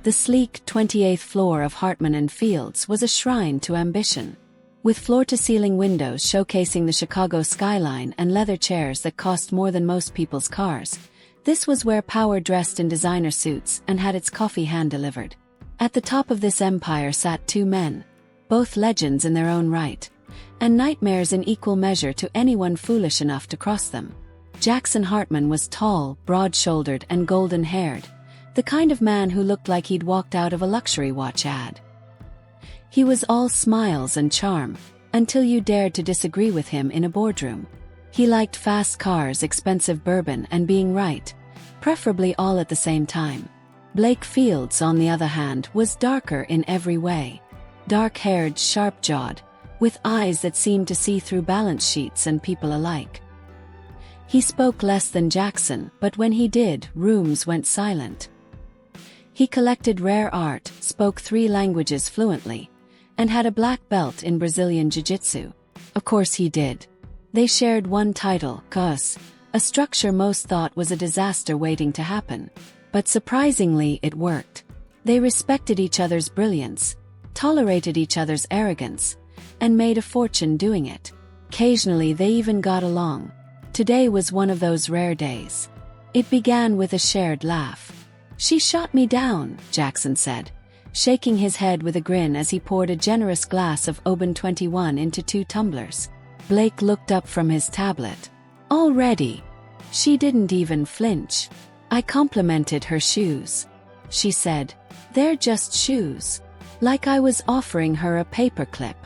The sleek 28th floor of Hartman & Fields was a shrine to ambition. With floor-to-ceiling windows showcasing the Chicago skyline and leather chairs that cost more than most people's cars, this was where power dressed in designer suits and had its coffee hand-delivered. At the top of this empire sat two men, both legends in their own right, and nightmares in equal measure to anyone foolish enough to cross them. Jackson Hartman was tall, broad-shouldered, and golden-haired, the kind of man who looked like he'd walked out of a luxury watch ad. He was all smiles and charm, until you dared to disagree with him in a boardroom. He liked fast cars, expensive bourbon, and being right, preferably all at the same time. Blake Fields, on the other hand, was darker in every way. Dark-haired, sharp-jawed, with eyes that seemed to see through balance sheets and people alike. He spoke less than Jackson, but when he did, rooms went silent. He collected rare art, spoke 3 languages fluently, and had a black belt in Brazilian Jiu-Jitsu. Of course he did. They shared one title, CUS, a structure most thought was a disaster waiting to happen. But surprisingly, it worked. They respected each other's brilliance, tolerated each other's arrogance, and made a fortune doing it. Occasionally they even got along. Today was one of those rare days. It began with a shared laugh. "She shot me down," Jackson said, shaking his head with a grin as he poured a generous glass of Oban 21 into 2 tumblers. Blake looked up from his tablet. "Already?" She didn't even flinch. "I complimented her shoes," she said. "They're just shoes. Like I was offering her a paperclip.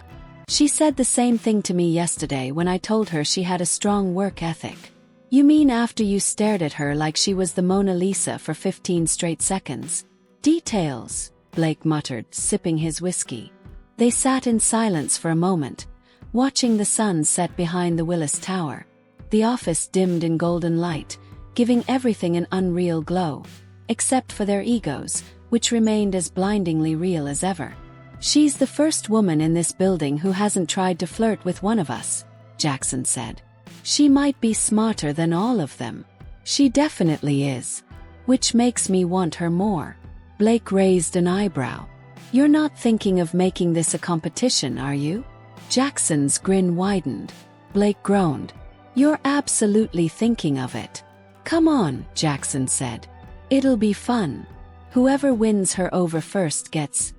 She said the same thing to me yesterday when I told her she had a strong work ethic." "You mean after you stared at her like she was the Mona Lisa for 15 straight seconds?" "Details," Blake muttered, sipping his whiskey. They sat in silence for a moment, watching the sun set behind the Willis Tower. The office dimmed in golden light, giving everything an unreal glow, except for their egos, which remained as blindingly real as ever. "She's the first woman in this building who hasn't tried to flirt with one of us," Jackson said. "She might be smarter than all of them." "She definitely is. Which makes me want her more." Blake raised an eyebrow. "You're not thinking of making this a competition, are you?" Jackson's grin widened. Blake groaned. "You're absolutely thinking of it." "Come on," Jackson said. "It'll be fun. Whoever wins her over first gets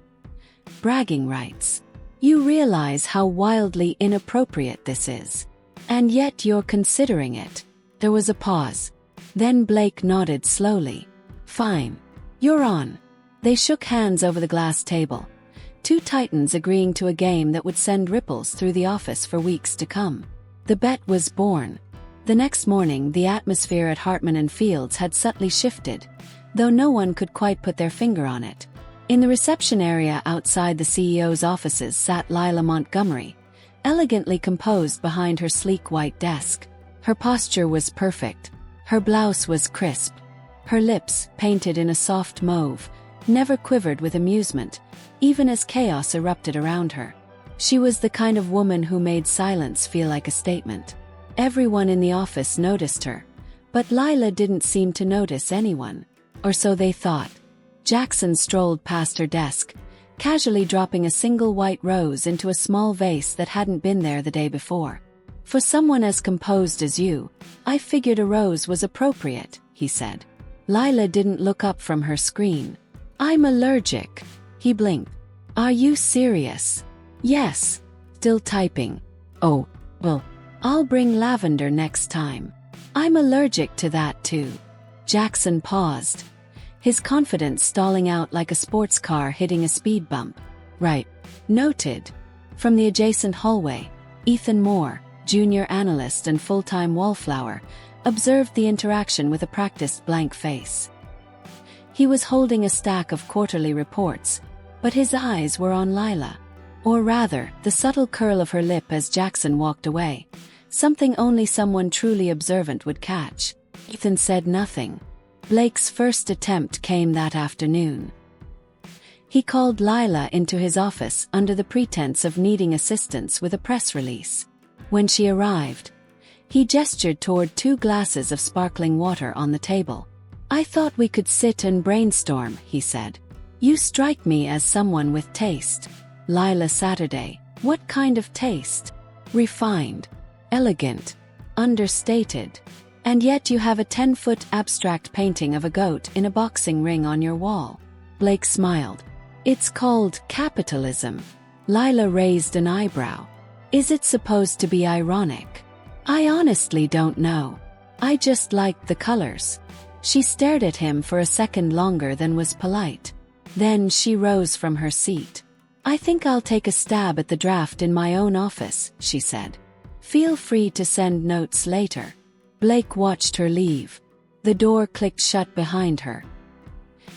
bragging rights. You realize how wildly inappropriate this is. And yet you're considering it." There was a pause. Then Blake nodded slowly. "Fine. You're on." They shook hands over the glass table, 2 titans agreeing to a game that would send ripples through the office for weeks to come. The bet was born. The next morning, the atmosphere at Hartman & Fields had subtly shifted, though no one could quite put their finger on it. In the reception area outside the CEO's offices sat Lila Montgomery, elegantly composed behind her sleek white desk. Her posture was perfect. Her blouse was crisp. Her lips, painted in a soft mauve, never quivered with amusement, even as chaos erupted around her. She was the kind of woman who made silence feel like a statement. Everyone in the office noticed her, but Lila didn't seem to notice anyone. Or so they thought. Jackson strolled past her desk, casually dropping a single white rose into a small vase that hadn't been there the day before. "For someone as composed as you, I figured a rose was appropriate," he said. Lila didn't look up from her screen. "I'm allergic." He blinked. "Are you serious?" "Yes." Still typing. "Oh, well, I'll bring lavender next time." "I'm allergic to that too." Jackson paused, his confidence stalling out like a sports car hitting a speed bump. "Right. Noted." From the adjacent hallway, Ethan Moore, junior analyst and full-time wallflower, observed the interaction with a practiced blank face. He was holding a stack of quarterly reports, but his eyes were on Lila. Or rather, the subtle curl of her lip as Jackson walked away, something only someone truly observant would catch. Ethan said nothing. Blake's first attempt came that afternoon. He called Lila into his office under the pretense of needing assistance with a press release. When she arrived, he gestured toward 2 glasses of sparkling water on the table. "I thought we could sit and brainstorm," he said. You strike me as someone with taste. Lila Saturday. What kind of taste? Refined. Elegant. Understated. And yet you have a 10-foot abstract painting of a goat in a boxing ring on your wall. Blake smiled. It's called capitalism. Lila raised an eyebrow. Is it supposed to be ironic? I honestly don't know. I just liked the colors. She stared at him for a second longer than was polite. Then she rose from her seat. I think I'll take a stab at the draft in my own office, she said. Feel free to send notes later. Blake watched her leave. The door clicked shut behind her.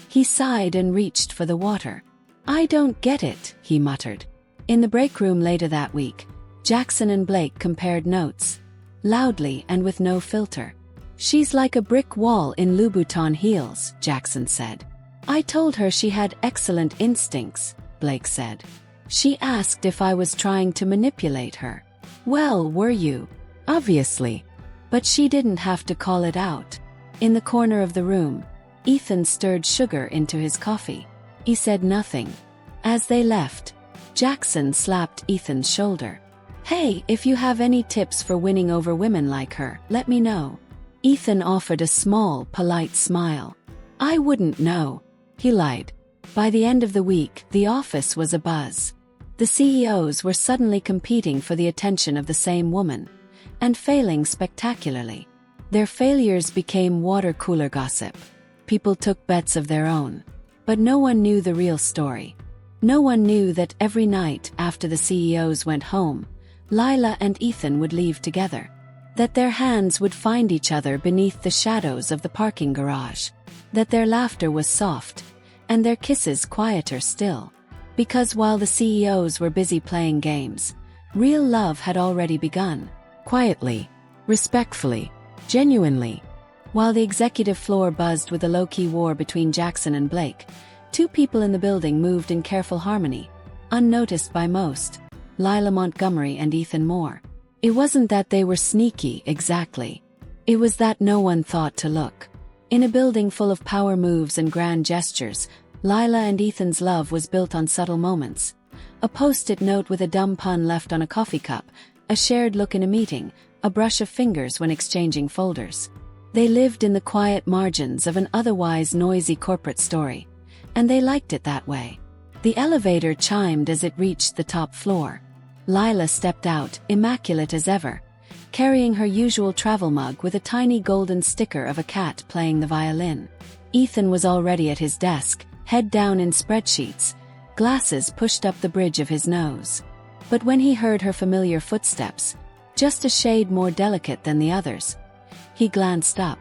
He sighed and reached for the water. I don't get it, he muttered. In the break room later that week, Jackson and Blake compared notes. Loudly and with no filter. She's like a brick wall in Louboutin heels, Jackson said. I told her she had excellent instincts, Blake said. She asked if I was trying to manipulate her. Well, were you? Obviously. But she didn't have to call it out. In the corner of the room, Ethan stirred sugar into his coffee. He said nothing. As they left, Jackson slapped Ethan's shoulder. Hey, if you have any tips for winning over women like her, let me know. Ethan offered a small, polite smile. I wouldn't know. He lied. By the end of the week, the office was abuzz. The CEOs were suddenly competing for the attention of the same woman, and failing spectacularly. Their failures became water cooler gossip. People took bets of their own. But no one knew the real story. No one knew that every night after the CEOs went home, Lila and Ethan would leave together. That their hands would find each other beneath the shadows of the parking garage. That their laughter was soft, and their kisses quieter still. Because while the CEOs were busy playing games, real love had already begun. Quietly, respectfully, genuinely. While the executive floor buzzed with a low-key war between Jackson and Blake, two people in the building moved in careful harmony, unnoticed by most. Lila Montgomery and Ethan Moore. It wasn't that they were sneaky, exactly. It was that no one thought to look. In a building full of power moves and grand gestures, Lila and Ethan's love was built on subtle moments. A post-it note with a dumb pun left on a coffee cup, a shared look in a meeting, a brush of fingers when exchanging folders. They lived in the quiet margins of an otherwise noisy corporate story, and they liked it that way. The elevator chimed as it reached the top floor. Lila stepped out, immaculate as ever, carrying her usual travel mug with a tiny golden sticker of a cat playing the violin. Ethan was already at his desk, head down in spreadsheets, glasses pushed up the bridge of his nose. But when he heard her familiar footsteps, just a shade more delicate than the others, he glanced up.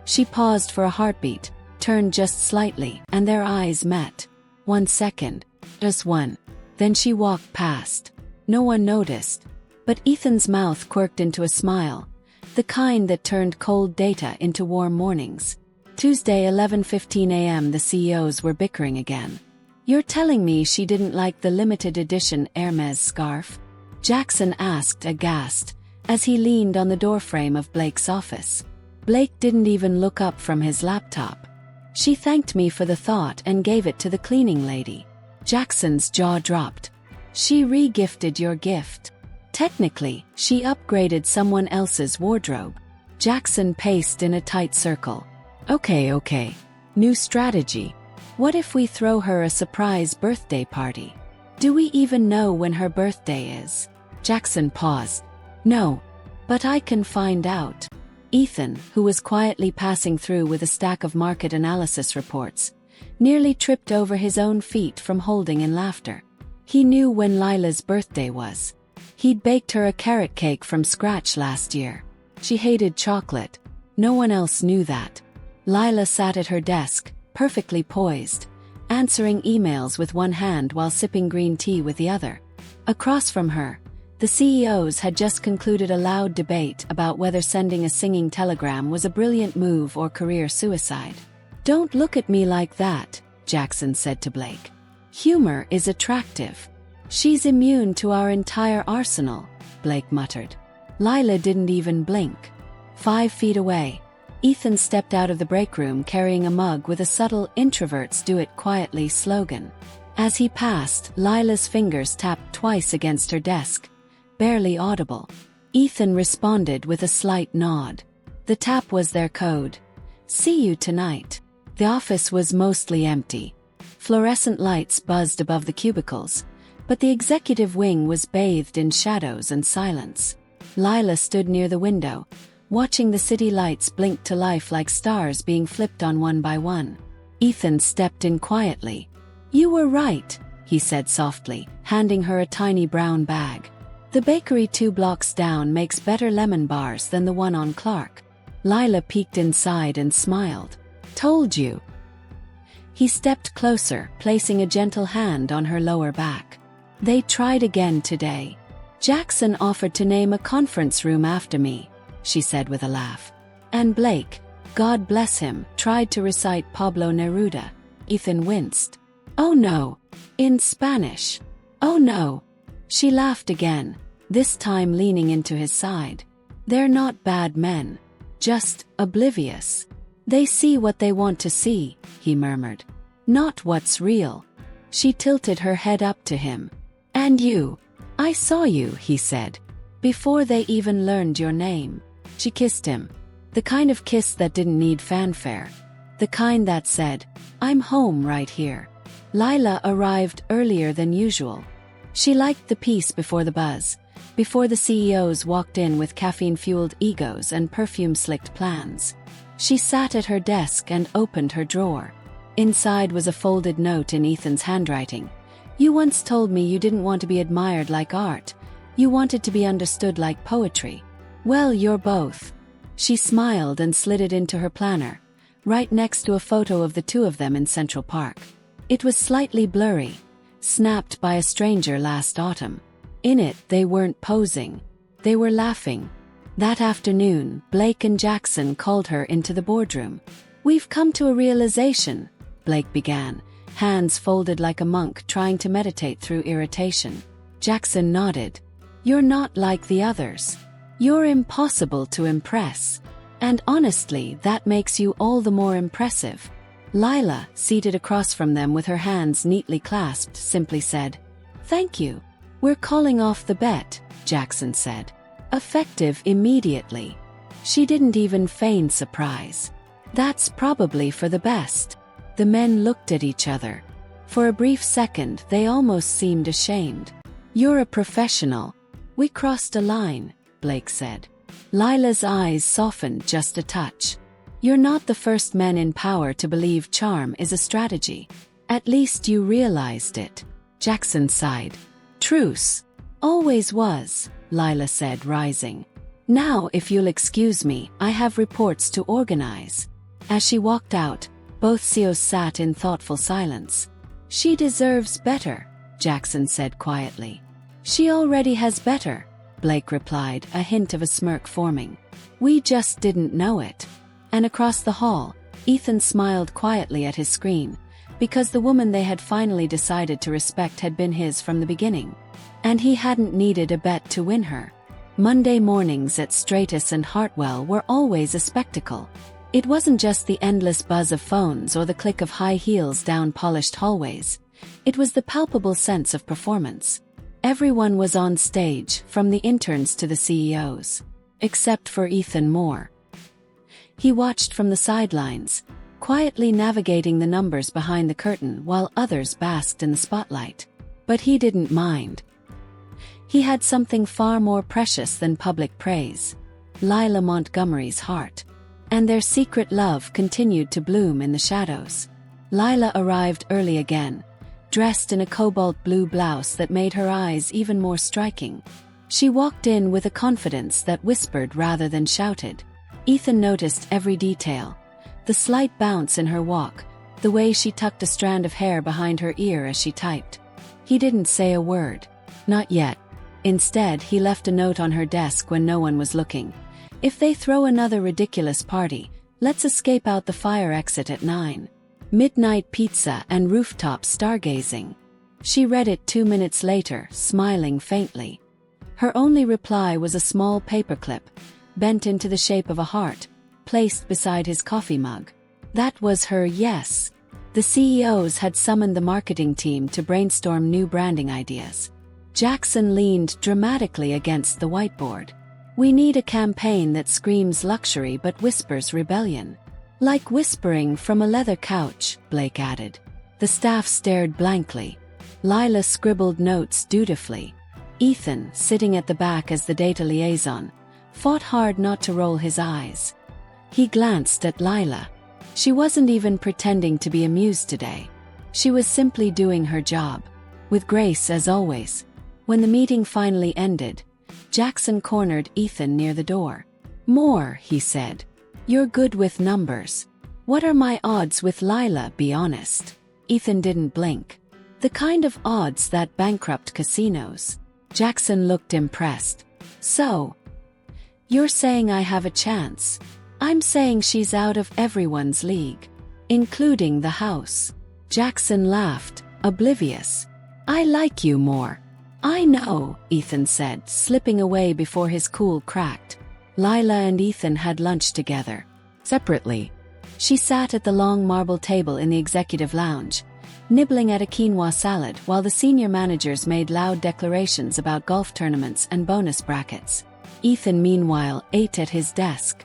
She paused for a heartbeat, turned just slightly, and their eyes met. 1 second. Just one. Then she walked past. No one noticed. But Ethan's mouth quirked into a smile, the kind that turned cold data into warm mornings. Tuesday 11:15 a.m. The CEOs were bickering again. You're telling me she didn't like the limited edition Hermes scarf? Jackson asked aghast, as he leaned on the doorframe of Blake's office. Blake didn't even look up from his laptop. She thanked me for the thought and gave it to the cleaning lady. Jackson's jaw dropped. She re-gifted your gift. Technically, she upgraded someone else's wardrobe. Jackson paced in a tight circle. Okay. New strategy. What if we throw her a surprise birthday party? Do we even know when her birthday is? Jackson paused. No. But I can find out. Ethan, who was quietly passing through with a stack of market analysis reports, nearly tripped over his own feet from holding in laughter. He knew when Lila's birthday was. He'd baked her a carrot cake from scratch last year. She hated chocolate. No one else knew that. Lila sat at her desk, perfectly poised, answering emails with one hand while sipping green tea with the other. Across from her, the CEOs had just concluded a loud debate about whether sending a singing telegram was a brilliant move or career suicide. Don't look at me like that, Jackson said to Blake. Humor is attractive. She's immune to our entire arsenal, Blake muttered. Lila didn't even blink. 5 feet away, Ethan stepped out of the break room carrying a mug with a subtle "introverts do it quietly" slogan. As he passed, Lila's fingers tapped twice against her desk, barely audible. Ethan responded with a slight nod. The tap was their code. "See you tonight." The office was mostly empty. Fluorescent lights buzzed above the cubicles, but the executive wing was bathed in shadows and silence. Lila stood near the window, watching the city lights blink to life like stars being flipped on one by one. Ethan stepped in quietly. "You were right," he said softly, handing her a tiny brown bag. "The bakery 2 blocks down makes better lemon bars than the one on Clark." Lila peeked inside and smiled. "Told you." He stepped closer, placing a gentle hand on her lower back. "They tried again today. Jackson offered to name a conference room after me," she said with a laugh. "And Blake, God bless him, tried to recite Pablo Neruda." Ethan winced. "Oh no." "In Spanish." "Oh no." She laughed again, this time leaning into his side. "They're not bad men. Just oblivious. They see what they want to see," he murmured. "Not what's real." She tilted her head up to him. "And you? I saw you," he said. "Before they even learned your name." She kissed him. The kind of kiss that didn't need fanfare. The kind that said, "I'm home right here." Lila arrived earlier than usual. She liked the peace before the buzz, before the CEOs walked in with caffeine-fueled egos and perfume-slicked plans. She sat at her desk and opened her drawer. Inside was a folded note in Ethan's handwriting. "You once told me you didn't want to be admired like art. You wanted to be understood like poetry. Well, you're both." She smiled and slid it into her planner, right next to a photo of the two of them in Central Park. It was slightly blurry, snapped by a stranger last autumn. In it, they weren't posing. They were laughing. That afternoon, Blake and Jackson called her into the boardroom. "We've come to a realization," Blake began, hands folded like a monk trying to meditate through irritation. Jackson nodded. "You're not like the others. You're impossible to impress. And honestly, that makes you all the more impressive." Lila, seated across from them with her hands neatly clasped, simply said, "Thank you." "We're calling off the bet," Jackson said. "Effective immediately." She didn't even feign surprise. "That's probably for the best." The men looked at each other. For a brief second, they almost seemed ashamed. "You're a professional." "We crossed a line," Blake said. Lila's eyes softened just a touch. "You're not the first men in power to believe charm is a strategy. At least you realized it." Jackson sighed. "Truce. Always was," Lila said, rising. "Now, if you'll excuse me, I have reports to organize." As she walked out, both CEOs sat in thoughtful silence. "She deserves better," Jackson said quietly. "She already has better," Blake replied, a hint of a smirk forming. "We just didn't know it." And across the hall, Ethan smiled quietly at his screen, because the woman they had finally decided to respect had been his from the beginning. And he hadn't needed a bet to win her. Monday mornings at Stratus and Hartwell were always a spectacle. It wasn't just the endless buzz of phones or the click of high heels down polished hallways. It was the palpable sense of performance. Everyone was on stage, from the interns to the CEOs. Except for Ethan Moore. He watched from the sidelines, quietly navigating the numbers behind the curtain while others basked in the spotlight. But he didn't mind. He had something far more precious than public praise: Lila Montgomery's heart. And their secret love continued to bloom in the shadows. Lila arrived early again, dressed in a cobalt blue blouse that made her eyes even more striking. She walked in with a confidence that whispered rather than shouted. Ethan noticed every detail: the slight bounce in her walk, the way she tucked a strand of hair behind her ear as she typed. He didn't say a word. Not yet. Instead, he left a note on her desk when no one was looking. "If they throw another ridiculous party, let's escape out the fire exit at 9. Midnight pizza and rooftop stargazing." She read it 2 minutes later, smiling faintly. Her only reply was a small paperclip, bent into the shape of a heart, placed beside his coffee mug. That was her yes. The CEOs had summoned the marketing team to brainstorm new branding ideas. Jackson leaned dramatically against the whiteboard. We need a campaign that screams luxury but whispers rebellion. Like whispering from a leather couch, Blake added. The staff stared blankly. Lila scribbled notes dutifully. Ethan, sitting at the back as the data liaison, fought hard not to roll his eyes. He glanced at Lila. She wasn't even pretending to be amused today. She was simply doing her job, with grace as always. When the meeting finally ended, Jackson cornered Ethan near the door. More, he said. You're good with numbers. What are my odds with Lila, be honest? Ethan didn't blink. The kind of odds that bankrupt casinos. Jackson looked impressed. So, you're saying I have a chance? I'm saying she's out of everyone's league, including the house. Jackson laughed, oblivious. I like you more. I know, Ethan said, slipping away before his cool cracked. Lila and Ethan had lunch together. Separately, she sat at the long marble table in the executive lounge, nibbling at a quinoa salad while the senior managers made loud declarations about golf tournaments and bonus brackets. Ethan, meanwhile, ate at his desk.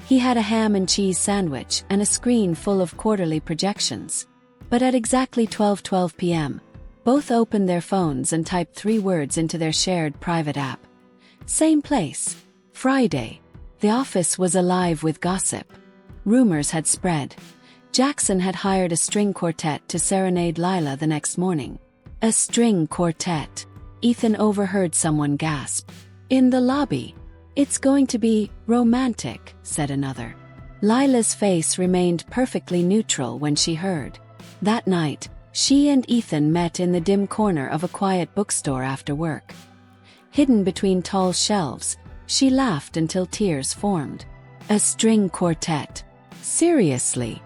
He had a ham and cheese sandwich and a screen full of quarterly projections. But at exactly 12:12 p.m., both opened their phones and typed 3 words into their shared private app. Same place. Friday. The office was alive with gossip. Rumors had spread. Jackson had hired a string quartet to serenade Lila the next morning. A string quartet. Ethan overheard someone gasp. In the lobby. It's going to be romantic, said another. Lila's face remained perfectly neutral when she heard. That night, she and Ethan met in the dim corner of a quiet bookstore after work. Hidden between tall shelves, she laughed until tears formed. A string quartet. Seriously?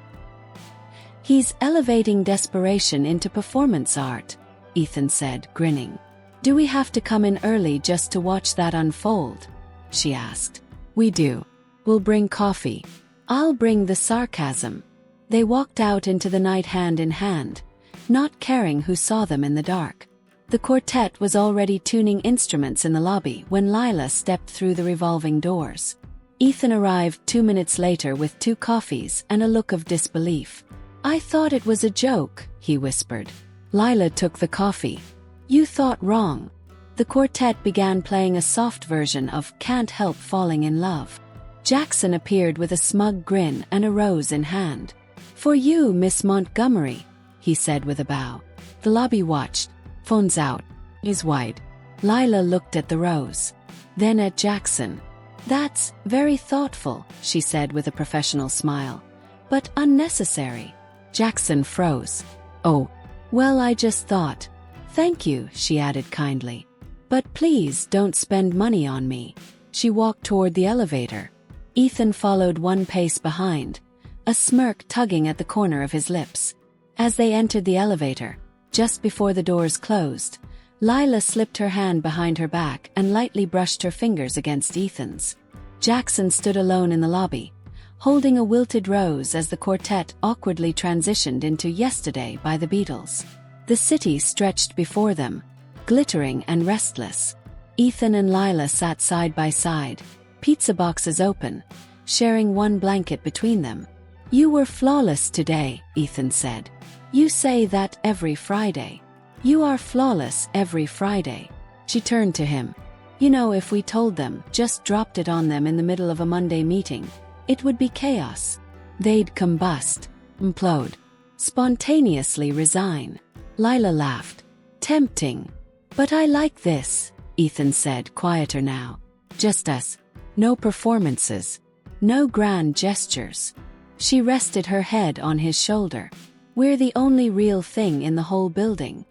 He's elevating desperation into performance art, Ethan said, grinning. Do we have to come in early just to watch that unfold? She asked. We do. We'll bring coffee. I'll bring the sarcasm. They walked out into the night hand in hand, not caring who saw them in the dark. The quartet was already tuning instruments in the lobby when Lila stepped through the revolving doors. Ethan arrived 2 minutes later with 2 coffees and a look of disbelief. I thought it was a joke, he whispered. Lila took the coffee. You thought wrong. The quartet began playing a soft version of Can't Help Falling in Love. Jackson appeared with a smug grin and a rose in hand. For you, Miss Montgomery, he said with a bow. The lobby watched. Phones out. Eyes wide. Lila looked at the rose. Then at Jackson. That's very thoughtful, she said with a professional smile. But unnecessary. Jackson froze. Oh. Well, I just thought. Thank you, she added kindly. But please don't spend money on me. She walked toward the elevator. Ethan followed 1 pace behind, a smirk tugging at the corner of his lips. As they entered the elevator, just before the doors closed, Lila slipped her hand behind her back and lightly brushed her fingers against Ethan's. Jackson stood alone in the lobby, holding a wilted rose as the quartet awkwardly transitioned into Yesterday by the Beatles. The city stretched before them, glittering and restless. Ethan and Lila sat side by side, pizza boxes open, sharing 1 blanket between them. You were flawless today, Ethan said. You say that every Friday. You are flawless every Friday. She turned to him. You know, if we told them, just dropped it on them in the middle of a Monday meeting, it would be chaos. They'd combust, implode, spontaneously resign. Lila laughed. Tempting. But I like this, Ethan said, quieter now. Just us. No performances. No grand gestures. She rested her head on his shoulder. We're the only real thing in the whole building.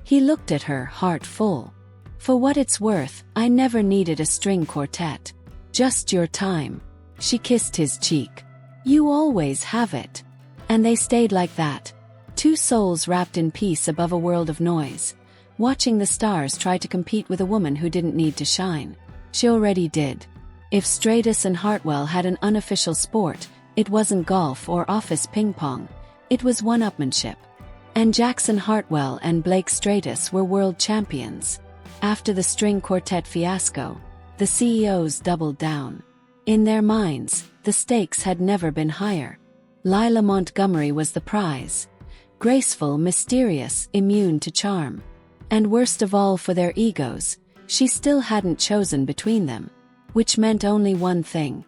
He looked at her, heart full. For what it's worth, I never needed a string quartet. Just your time. She kissed his cheek. You always have it. And they stayed like that. 2 souls wrapped in peace above a world of noise, watching the stars try to compete with a woman who didn't need to shine. She already did. If Stratus and Hartwell had an unofficial sport, it wasn't golf or office ping-pong, it was one-upmanship. And Jackson Hartwell and Blake Stratus were world champions. After the string quartet fiasco, the CEOs doubled down. In their minds, the stakes had never been higher. Lila Montgomery was the prize. Graceful, mysterious, immune to charm. And worst of all for their egos, she still hadn't chosen between them. Which meant only one thing.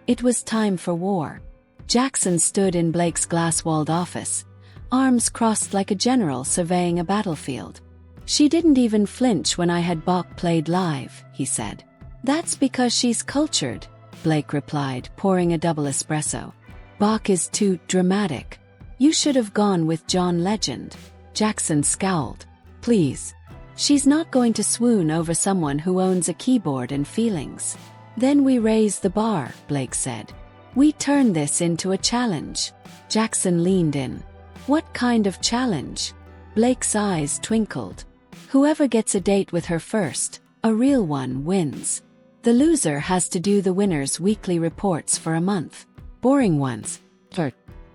It was time for war. Jackson stood in Blake's glass-walled office, arms crossed like a general surveying a battlefield. She didn't even flinch when I had Bach played live, he said. That's because she's cultured, Blake replied, pouring a double espresso. Bach is too dramatic. You should have gone with John Legend. Jackson scowled. Please. She's not going to swoon over someone who owns a keyboard and feelings. Then we raise the bar, Blake said. We turn this into a challenge. Jackson leaned in. What kind of challenge? Blake's eyes twinkled. Whoever gets a date with her first, a real one, wins. The loser has to do the winner's weekly reports for a month. Boring ones.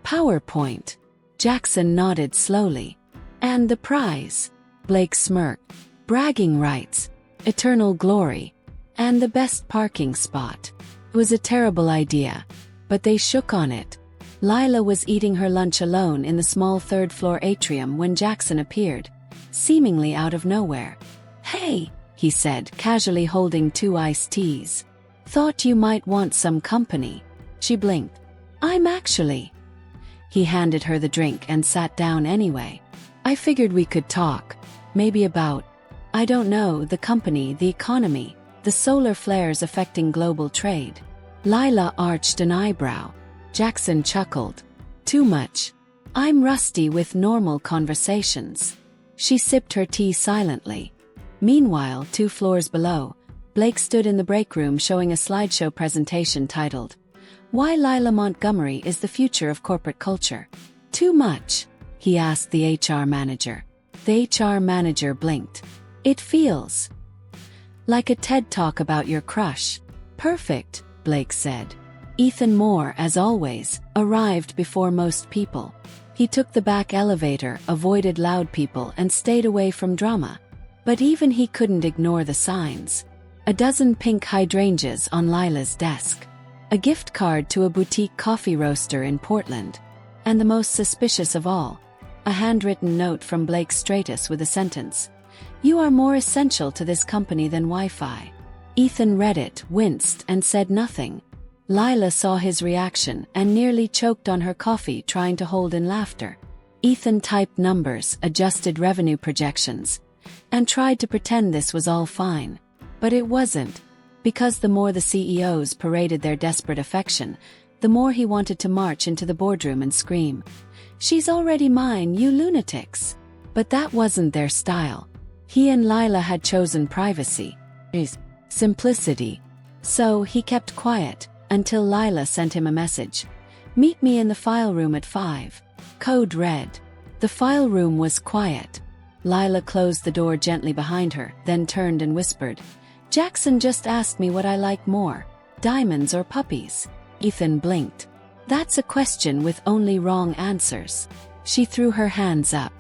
PowerPoint. Jackson nodded slowly. And the prize? Blake smirked. Bragging rights. Eternal glory. And the best parking spot. It was a terrible idea. But they shook on it. Lila was eating her lunch alone in the small third-floor atrium when Jackson appeared, seemingly out of nowhere. Hey, he said, casually holding 2 iced teas. Thought you might want some company. She blinked. I'm actually. He handed her the drink and sat down anyway. I figured we could talk. Maybe about, I don't know, the company, the economy, the solar flares affecting global trade. Lila arched an eyebrow. Jackson chuckled. Too much. I'm rusty with normal conversations. She sipped her tea silently. Meanwhile, 2 floors below, Blake stood in the break room showing a slideshow presentation titled, Why Lila Montgomery is the Future of Corporate Culture. Too much? He asked the HR manager. The HR manager blinked. It feels like a TED Talk about your crush. Perfect, Blake said. Ethan Moore, as always, arrived before most people. He took the back elevator, avoided loud people, and stayed away from drama. But even he couldn't ignore the signs. A dozen pink hydrangeas on Lila's desk. A gift card to a boutique coffee roaster in Portland. And the most suspicious of all, a handwritten note from Blake Stratus with a sentence. You are more essential to this company than Wi-Fi. Ethan read it, winced, and said nothing. Lila saw his reaction and nearly choked on her coffee trying to hold in laughter. Ethan typed numbers, adjusted revenue projections, and tried to pretend this was all fine. But it wasn't, because the more the CEOs paraded their desperate affection, the more he wanted to march into the boardroom and scream, She's already mine, you lunatics. But that wasn't their style. He and Lila had chosen privacy, simplicity. So he kept quiet, until Lila sent him a message. Meet me in the file room at 5. Code red. The file room was quiet. Lila closed the door gently behind her, then turned and whispered, Jackson just asked me what I like more, diamonds or puppies. Ethan blinked. That's a question with only wrong answers. She threw her hands up.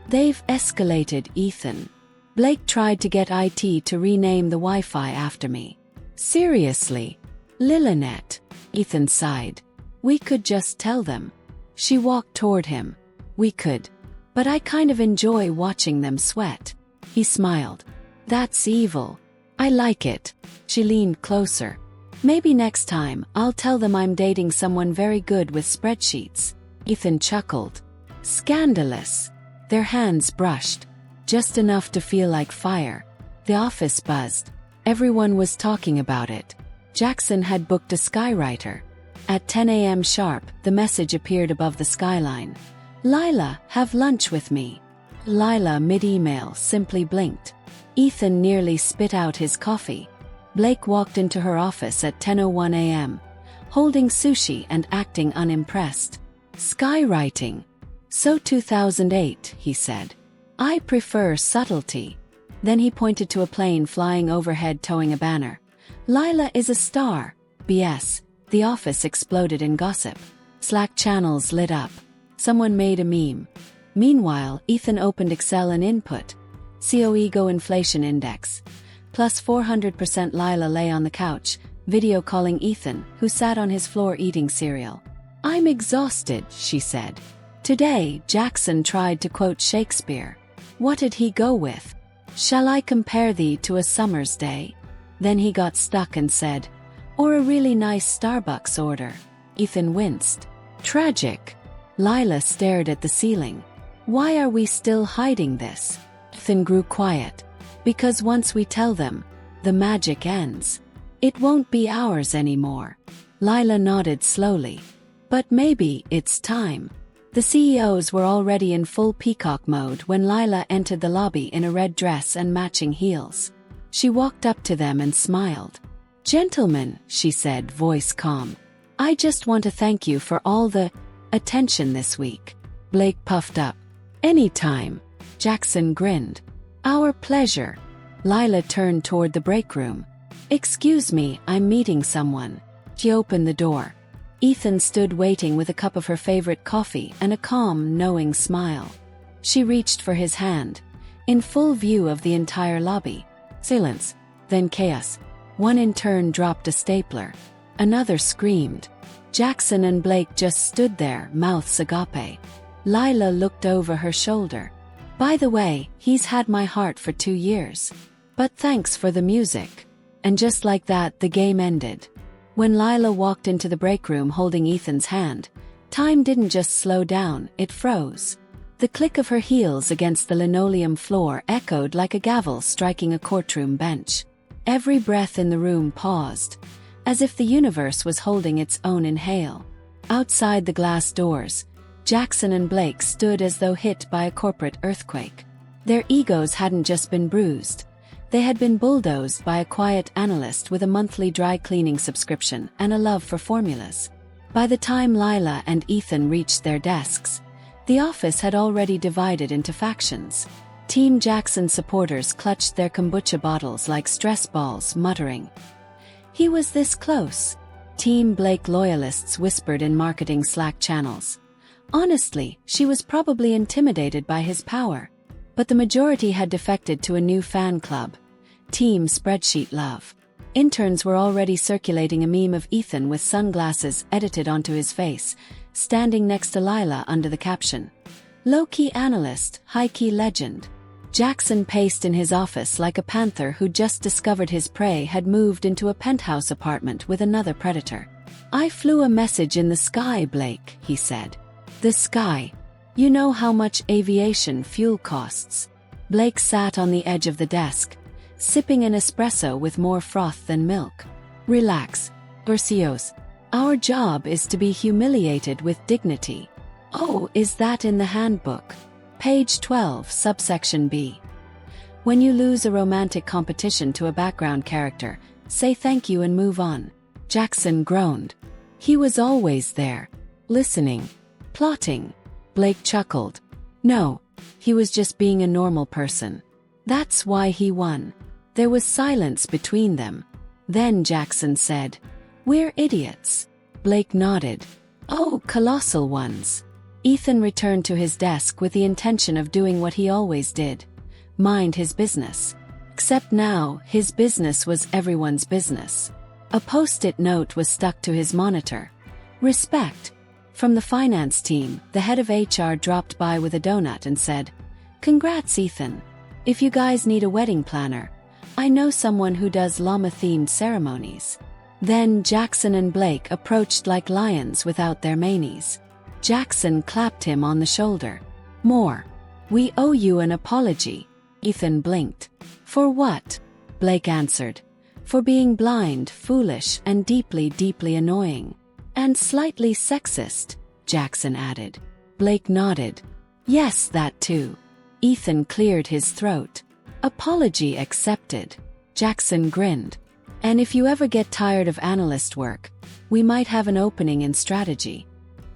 They've escalated, Ethan. Blake tried to get IT to rename the Wi-Fi after me. Seriously? Lilinet. Ethan sighed. We could just tell them. She walked toward him. We could. But I kind of enjoy watching them sweat. He smiled. That's evil. I like it. She leaned closer. Maybe next time, I'll tell them I'm dating someone very good with spreadsheets. Ethan chuckled. Scandalous. Their hands brushed. Just enough to feel like fire. The office buzzed. Everyone was talking about it. Jackson had booked a skywriter. At 10 a.m. sharp, the message appeared above the skyline. Lila, have lunch with me. Lila, mid-email, simply blinked. Ethan nearly spit out his coffee. Blake walked into her office at 10:01 a.m., holding sushi and acting unimpressed. Skywriting. So 2008, he said. I prefer subtlety. Then he pointed to a plane flying overhead towing a banner. Lila is a star, BS, the office exploded in gossip. Slack channels lit up. Someone made a meme. Meanwhile, Ethan opened Excel and input. CO ego inflation index. Plus 400%. Lila lay on the couch, video calling Ethan, who sat on his floor eating cereal. "I'm exhausted," she said. Today, Jackson tried to quote Shakespeare. What did he go with? "Shall I compare thee to a summer's day?" Then he got stuck and said, "Or a really nice Starbucks order." Ethan winced. Tragic. Lila stared at the ceiling. "Why are we still hiding this?" Ethan grew quiet. "Because once we tell them, the magic ends. It won't be ours anymore." Lila nodded slowly. "But maybe it's time." The CEOs were already in full peacock mode when Lila entered the lobby in a red dress and matching heels. She walked up to them and smiled. "Gentlemen," she said, voice calm, "I just want to thank you for all the attention this week." Blake puffed up. "Anytime." Jackson grinned. "Our pleasure." Lila turned toward the break room. "Excuse me, I'm meeting someone." She opened the door. Ethan stood waiting with a cup of her favorite coffee and a calm, knowing smile. She reached for his hand. In full view of the entire lobby. Silence. Then chaos. One intern dropped a stapler. Another screamed. Jackson and Blake just stood there, mouths agape. Lila looked over her shoulder. "By the way, he's had my heart for 2 years. But thanks for the music." And just like that, the game ended. When Lila walked into the break room holding Ethan's hand, time didn't just slow down, it froze. The click of her heels against the linoleum floor echoed like a gavel striking a courtroom bench. Every breath in the room paused, as if the universe was holding its own inhale. Outside the glass doors, Jackson and Blake stood as though hit by a corporate earthquake. Their egos hadn't just been bruised. They had been bulldozed by a quiet analyst with a monthly dry cleaning subscription and a love for formulas. By the time Lila and Ethan reached their desks, the office had already divided into factions. Team Jackson supporters clutched their kombucha bottles like stress balls, muttering, "He was this close." Team Blake loyalists whispered in marketing Slack channels. Honestly, she was probably intimidated by his power. But the majority had defected to a new fan club. Team Spreadsheet Love. Interns were already circulating a meme of Ethan with sunglasses edited onto his face, standing next to Lila under the caption, "Low-key analyst, high-key legend." Jackson paced in his office like a panther who just discovered his prey had moved into a penthouse apartment with another predator. "I flew a message in the sky, Blake," he said. "The sky. You know how much aviation fuel costs." Blake sat on the edge of the desk, sipping an espresso with more froth than milk. "Relax, Bercios. Our job is to be humiliated with dignity." "Oh, is that in the handbook?" Page 12, subsection B. "When you lose a romantic competition to a background character, say thank you and move on." Jackson groaned. He was always there, listening, plotting. Blake chuckled. No, he was just being a normal person. That's why he won. There was silence between them. Then Jackson said, "We're idiots." Blake nodded. "Oh, colossal ones." Ethan returned to his desk with the intention of doing what he always did. Mind his business. Except now, his business was everyone's business. A post-it note was stuck to his monitor. Respect. From the finance team, the head of HR dropped by with a donut and said, "Congrats, Ethan. If you guys need a wedding planner, I know someone who does llama-themed ceremonies." Then Jackson and Blake approached like lions without their manes. Jackson clapped him on the shoulder. "More. We owe you an apology." Ethan blinked. "For what?" Blake answered. "For being blind, foolish, and deeply, deeply annoying. And slightly sexist," Jackson added. Blake nodded. "Yes, that too." Ethan cleared his throat. "Apology accepted." Jackson grinned. "And if you ever get tired of analyst work, we might have an opening in strategy.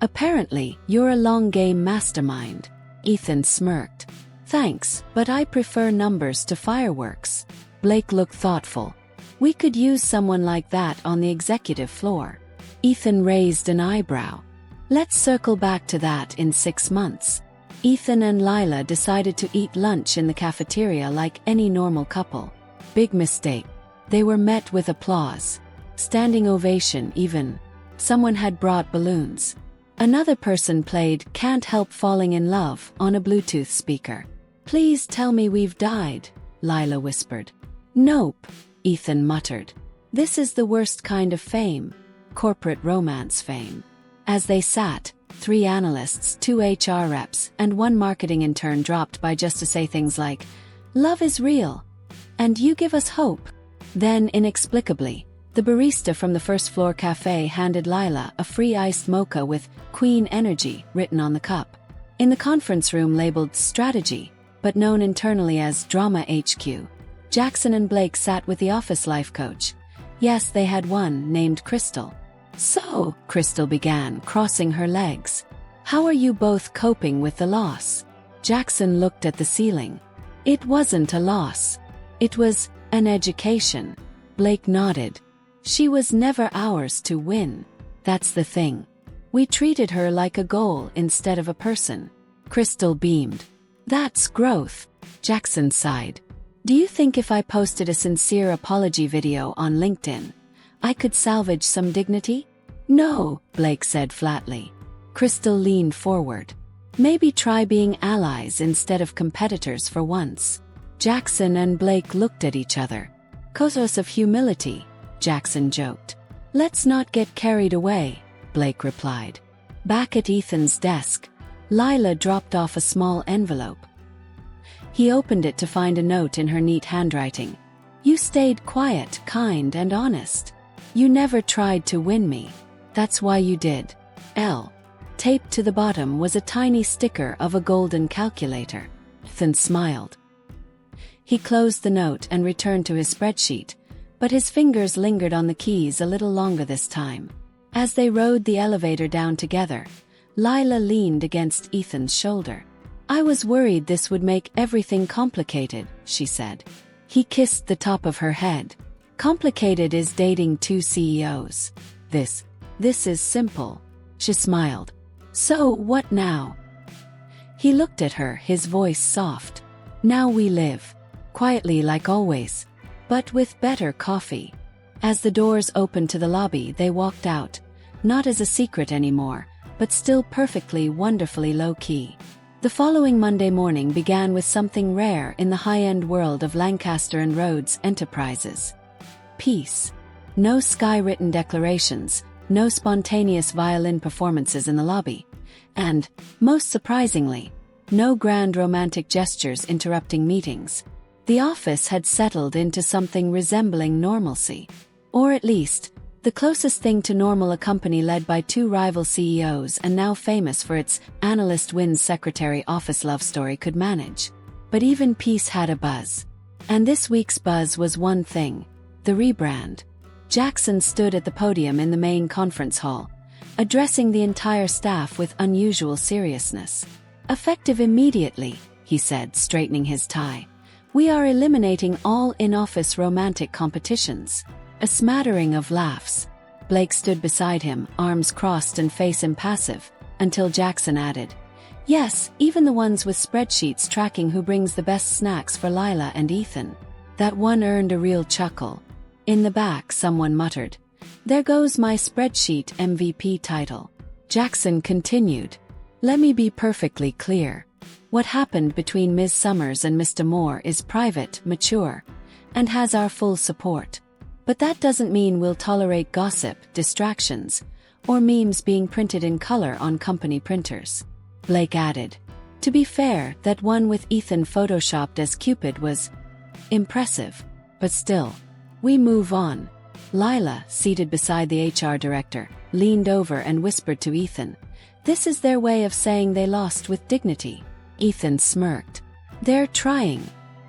Apparently, you're a long-game mastermind." Ethan smirked. "Thanks, but I prefer numbers to fireworks." Blake looked thoughtful. We could use someone like that on the executive floor. Ethan raised an eyebrow. Let's circle back to that in 6 months. Ethan and Lila decided to eat lunch in the cafeteria like any normal couple. Big mistake. They were met with applause. Standing ovation even. Someone had brought balloons. Another person played "Can't Help Falling in Love" on a Bluetooth speaker. "Please tell me we've died," Lila whispered. "Nope," Ethan muttered. "This is the worst kind of fame. Corporate romance fame." As they sat, 3 analysts, 2 HR reps, and 1 marketing intern dropped by just to say things like, "Love is real. And you give us hope." Then, inexplicably, the barista from the first-floor cafe handed Lila a free iced mocha with "Queen Energy" written on the cup. In the conference room labeled "Strategy," but known internally as Drama HQ, Jackson and Blake sat with the office life coach. Yes, they had one, named Crystal. "So," Crystal began, crossing her legs, "how are you both coping with the loss?" Jackson looked at the ceiling. "It wasn't a loss. It was an education." Blake nodded. "She was never ours to win. That's the thing. We treated her like a goal instead of a person." Crystal beamed. "That's growth." Jackson sighed. "Do you think if I posted a sincere apology video on LinkedIn, I could salvage some dignity?" "No," Blake said flatly. Crystal leaned forward. "Maybe try being allies instead of competitors for once." Jackson and Blake looked at each other. "Kosos of humility," Jackson joked. "Let's not get carried away," Blake replied. Back at Ethan's desk, Lila dropped off a small envelope. He opened it to find a note in her neat handwriting. "You stayed quiet, kind, and honest. You never tried to win me. That's why you did. L." Taped to the bottom was a tiny sticker of a golden calculator. Ethan smiled. He closed the note and returned to his spreadsheet, but his fingers lingered on the keys a little longer this time. As they rode the elevator down together, Lila leaned against Ethan's shoulder. "I was worried this would make everything complicated," she said. He kissed the top of her head. "Complicated is dating 2 CEOs. This is simple." She smiled. "So what now?" He looked at her, his voice soft. "Now we live. Quietly like always. But with better coffee." As the doors opened to the lobby, they walked out, not as a secret anymore, but still perfectly, wonderfully low-key. The following Monday morning began with something rare in the high-end world of Lancaster and Rhodes Enterprises. Peace. No sky-written declarations, no spontaneous violin performances in the lobby, and, most surprisingly, no grand romantic gestures interrupting meetings. The office had settled into something resembling normalcy. Or at least, the closest thing to normal a company led by 2 rival CEOs and now famous for its analyst wins secretary office love story could manage. But even peace had a buzz. And this week's buzz was one thing: the rebrand. Jackson stood at the podium in the main conference hall, addressing the entire staff with unusual seriousness. "Effective immediately," he said, straightening his tie. "We are eliminating all in-office romantic competitions." A smattering of laughs. Blake stood beside him, arms crossed and face impassive, until Jackson added, "Yes, even the ones with spreadsheets tracking who brings the best snacks for Lila and Ethan." That one earned a real chuckle. In the back, someone muttered, "There goes my spreadsheet MVP title." Jackson continued, "Let me be perfectly clear. What happened between Ms. Summers and Mr. Moore is private, mature, and has our full support. But that doesn't mean we'll tolerate gossip, distractions, or memes being printed in color on company printers." Blake added, "To be fair, that one with Ethan photoshopped as Cupid was impressive. But still, we move on." Lila, seated beside the HR director, leaned over and whispered to Ethan, "This is their way of saying they lost with dignity." Ethan smirked. "They're trying."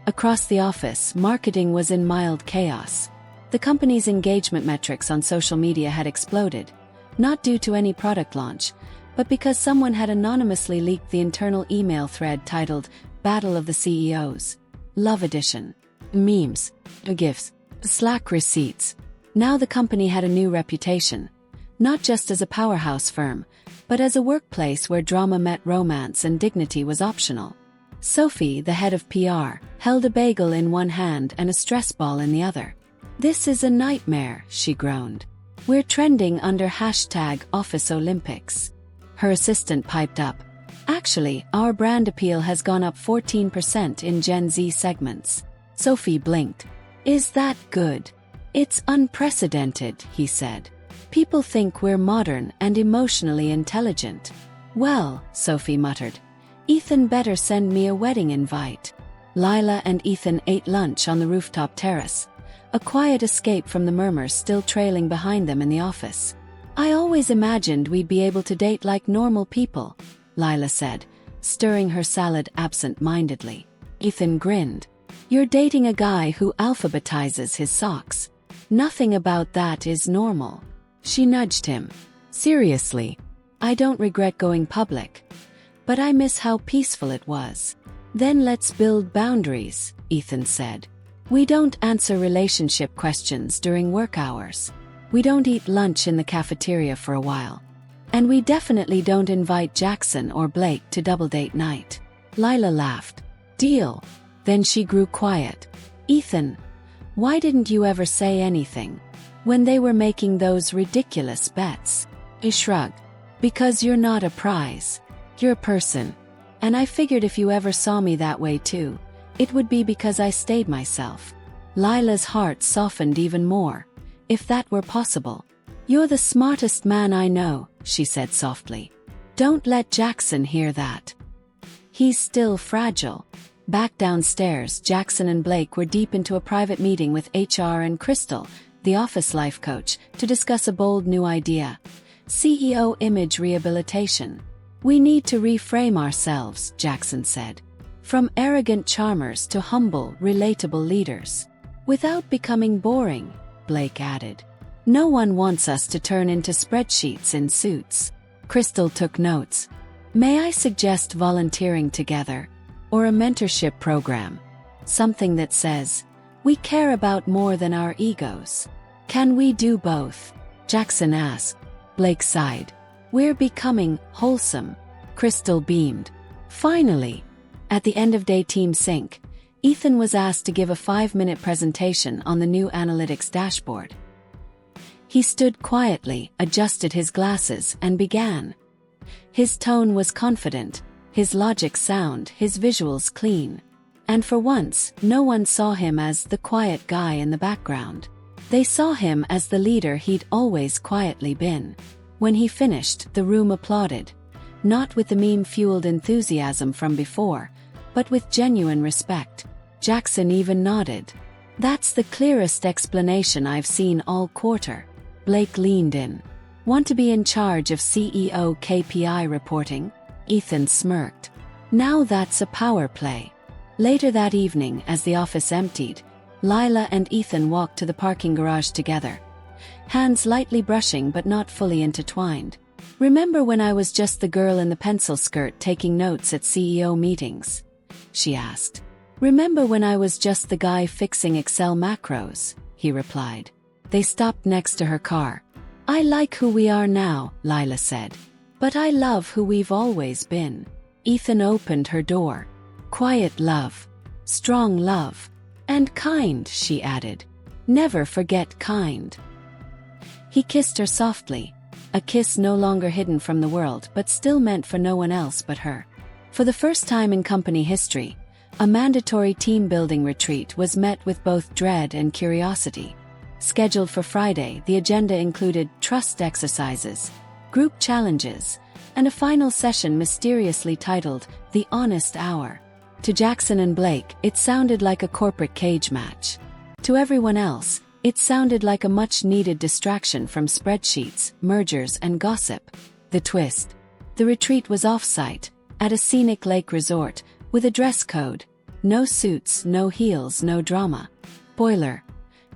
Across the office, marketing was in mild chaos. The company's engagement metrics on social media had exploded, not due to any product launch, but because someone had anonymously leaked the internal email thread titled "Battle of the CEOs. Love Edition." Memes, GIFs, Slack receipts. Now the company had a new reputation, not just as a powerhouse firm, but as a workplace where drama met romance and dignity was optional. Sophie, the head of PR, held a bagel in one hand and a stress ball in the other. "This is a nightmare," she groaned. "We're trending under #OfficeOlympics." Her assistant piped up. "Actually, our brand appeal has gone up 14% in Gen Z segments." Sophie blinked. "Is that good?" "It's unprecedented," he said. "People think we're modern and emotionally intelligent." "Well," Sophie muttered, "Ethan better send me a wedding invite." Lila and Ethan ate lunch on the rooftop terrace, a quiet escape from the murmurs still trailing behind them in the office. "I always imagined we'd be able to date like normal people," Lila said, stirring her salad absent-mindedly. Ethan grinned. "You're dating a guy who alphabetizes his socks. Nothing about that is normal." She nudged him. "Seriously, I don't regret going public, but I miss how peaceful it was." "Then let's build boundaries," Ethan said. "We don't answer relationship questions during work hours. We don't eat lunch in the cafeteria for a while. And we definitely don't invite Jackson or Blake to double date night." Lila laughed. "Deal." Then she grew quiet. "Ethan, why didn't you ever say anything when they were making those ridiculous bets?" He shrugged. "Because you're not a prize. You're a person. And I figured if you ever saw me that way too, it would be because I stayed myself." Lila's heart softened even more. "If that were possible." "You're the smartest man I know," she said softly. "Don't let Jackson hear that. He's still fragile." Back downstairs, Jackson and Blake were deep into a private meeting with HR and Crystal, the office life coach, to discuss a bold new idea: CEO image rehabilitation. "We need to reframe ourselves," Jackson said. "From arrogant charmers to humble, relatable leaders. Without becoming boring," Blake added. "No one wants us to turn into spreadsheets in suits." Crystal took notes. "May I suggest volunteering together? Or a mentorship program? Something that says, we care about more than our egos." "Can we do both?" Jackson asked. Blake sighed. "We're becoming wholesome." Crystal beamed. Finally, at the end of day team sync, Ethan was asked to give a 5-minute presentation on the new analytics dashboard. He stood quietly, adjusted his glasses, and began. His tone was confident, his logic sound, his visuals clean. And for once, no one saw him as the quiet guy in the background. They saw him as the leader he'd always quietly been. When he finished, the room applauded. Not with the meme-fueled enthusiasm from before, but with genuine respect. Jackson even nodded. "That's the clearest explanation I've seen all quarter." Blake leaned in. "Want to be in charge of CEO KPI reporting?" Ethan smirked. "Now that's a power play." Later that evening, as the office emptied, Lila and Ethan walked to the parking garage together, hands lightly brushing but not fully intertwined. "Remember when I was just the girl in the pencil skirt taking notes at CEO meetings?" she asked. "Remember when I was just the guy fixing Excel macros?" he replied. They stopped next to her car. "I like who we are now," Lila said. "But I love who we've always been." Ethan opened her door. "Quiet love. Strong love. And kind," she added. "Never forget kind." He kissed her softly, a kiss no longer hidden from the world but still meant for no one else but her. For the first time in company history, a mandatory team-building retreat was met with both dread and curiosity. Scheduled for Friday, the agenda included trust exercises, group challenges, and a final session mysteriously titled The Honest Hour. To Jackson and Blake, it sounded like a corporate cage match. To everyone else, it sounded like a much-needed distraction from spreadsheets, mergers, and gossip. The twist: the retreat was off-site, at a scenic lake resort, with a dress code. No suits, no heels, no drama. Spoiler: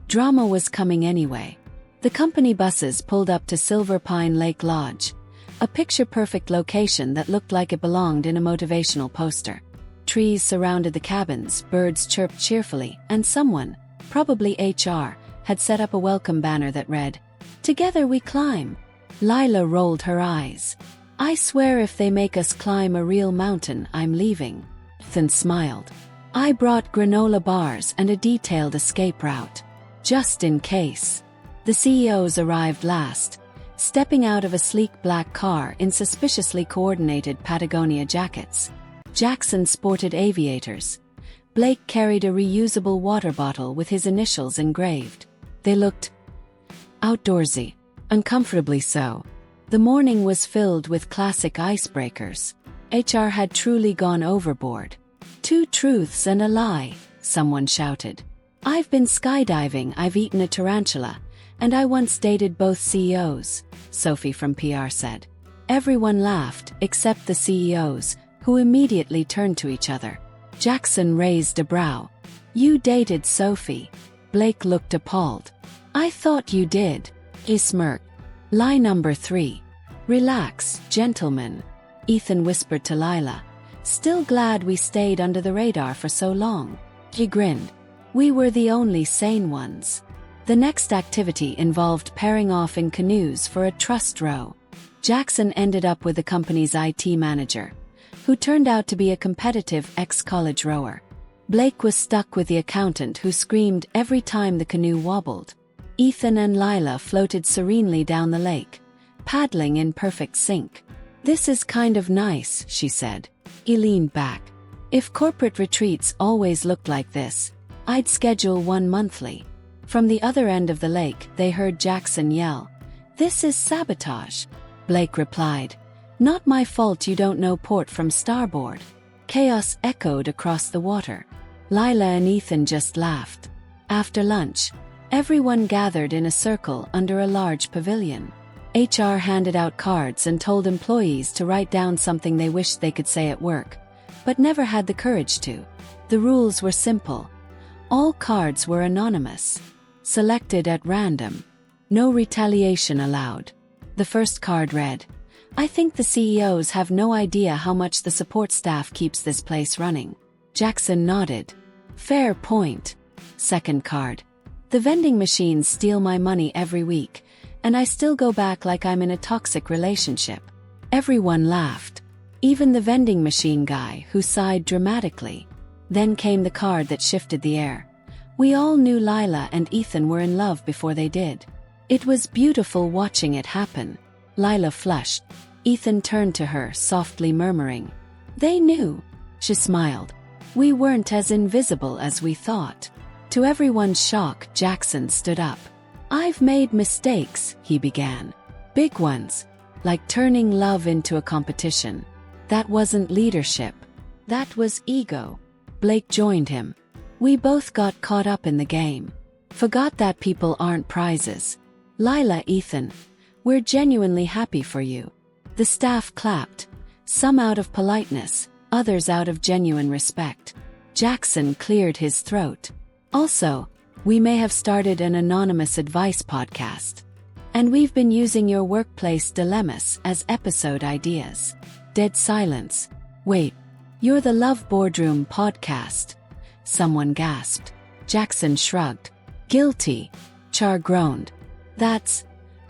drama was coming anyway. The company buses pulled up to Silver Pine Lake Lodge, a picture-perfect location that looked like it belonged in a motivational poster. Trees surrounded the cabins, birds chirped cheerfully, and someone, probably HR, had set up a welcome banner that read, "Together we climb." Lila rolled her eyes. "I swear if they make us climb a real mountain, I'm leaving." Ethan smiled. "I brought granola bars and a detailed escape route. Just in case." The CEOs arrived last, stepping out of a sleek black car in suspiciously coordinated Patagonia jackets. Jackson sported aviators. Blake carried a reusable water bottle with his initials engraved. They looked outdoorsy, uncomfortably so. The morning was filled with classic icebreakers. HR had truly gone overboard. "Two truths and a lie," someone shouted. "I've been skydiving, I've eaten a tarantula, and I once dated both CEOs," Sophie from PR said. Everyone laughed, except the CEOs, who immediately turned to each other. Jackson raised a brow. "You dated Sophie." Blake looked appalled. "I thought you did." He smirked. Lie number 3. "Relax, gentlemen," Ethan whispered to Lila. "Still glad we stayed under the radar for so long." He grinned. "We were the only sane ones." The next activity involved pairing off in canoes for a trust row. Jackson ended up with the company's IT manager, who turned out to be a competitive ex-college rower. Blake was stuck with the accountant who screamed every time the canoe wobbled. Ethan and Lila floated serenely down the lake, paddling in perfect sync. "This is kind of nice," she said. He leaned back. "If corporate retreats always looked like this, I'd schedule one monthly." From the other end of the lake, they heard Jackson yell, "This is sabotage." Blake replied, "Not my fault you don't know port from starboard." Chaos echoed across the water. Lila and Ethan just laughed. After lunch, everyone gathered in a circle under a large pavilion. HR handed out cards and told employees to write down something they wished they could say at work, but never had the courage to. The rules were simple. All cards were anonymous, selected at random. No retaliation allowed. The first card read, "I think the CEOs have no idea how much the support staff keeps this place running." Jackson nodded. "Fair point." Second card, "The vending machines steal my money every week, and I still go back like I'm in a toxic relationship." Everyone laughed. Even the vending machine guy, who sighed dramatically. Then came the card that shifted the air. "We all knew Lila and Ethan were in love before they did. It was beautiful watching it happen." Lila flushed. Ethan turned to her, softly murmuring, "They knew." She smiled. "We weren't as invisible as we thought." To everyone's shock, Jackson stood up. "I've made mistakes," he began. "Big ones, like turning love into a competition. That wasn't leadership. That was ego." Blake joined him. "We both got caught up in the game. Forgot that people aren't prizes." "Lila, Ethan, we're genuinely happy for you." The staff clapped, some out of politeness, others out of genuine respect. Jackson cleared his throat. "Also, we may have started an anonymous advice podcast. And we've been using your workplace dilemmas as episode ideas." Dead silence. "Wait, you're the Love Boardroom podcast?" Someone gasped. Jackson shrugged. "Guilty." Char groaned. "That's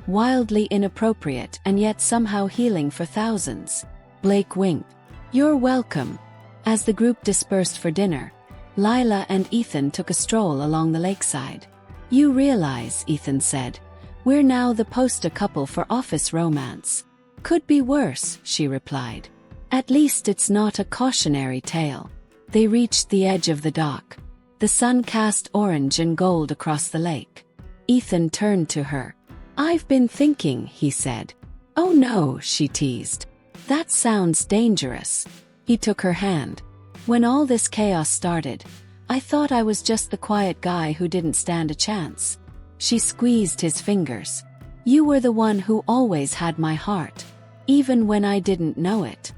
wildly inappropriate and yet somehow healing for thousands." Blake winked. "You're welcome." As the group dispersed for dinner, Lila and Ethan took a stroll along the lakeside. "You realize," Ethan said, "we're now the poster couple for office romance." "Could be worse," she replied. "At least it's not a cautionary tale." They reached the edge of the dock. The sun cast orange and gold across the lake. Ethan turned to her. "I've been thinking," he said. "Oh no," she teased. "That sounds dangerous." He took her hand. "When all this chaos started, I thought I was just the quiet guy who didn't stand a chance." She squeezed his fingers. "You were the one who always had my heart, even when I didn't know it."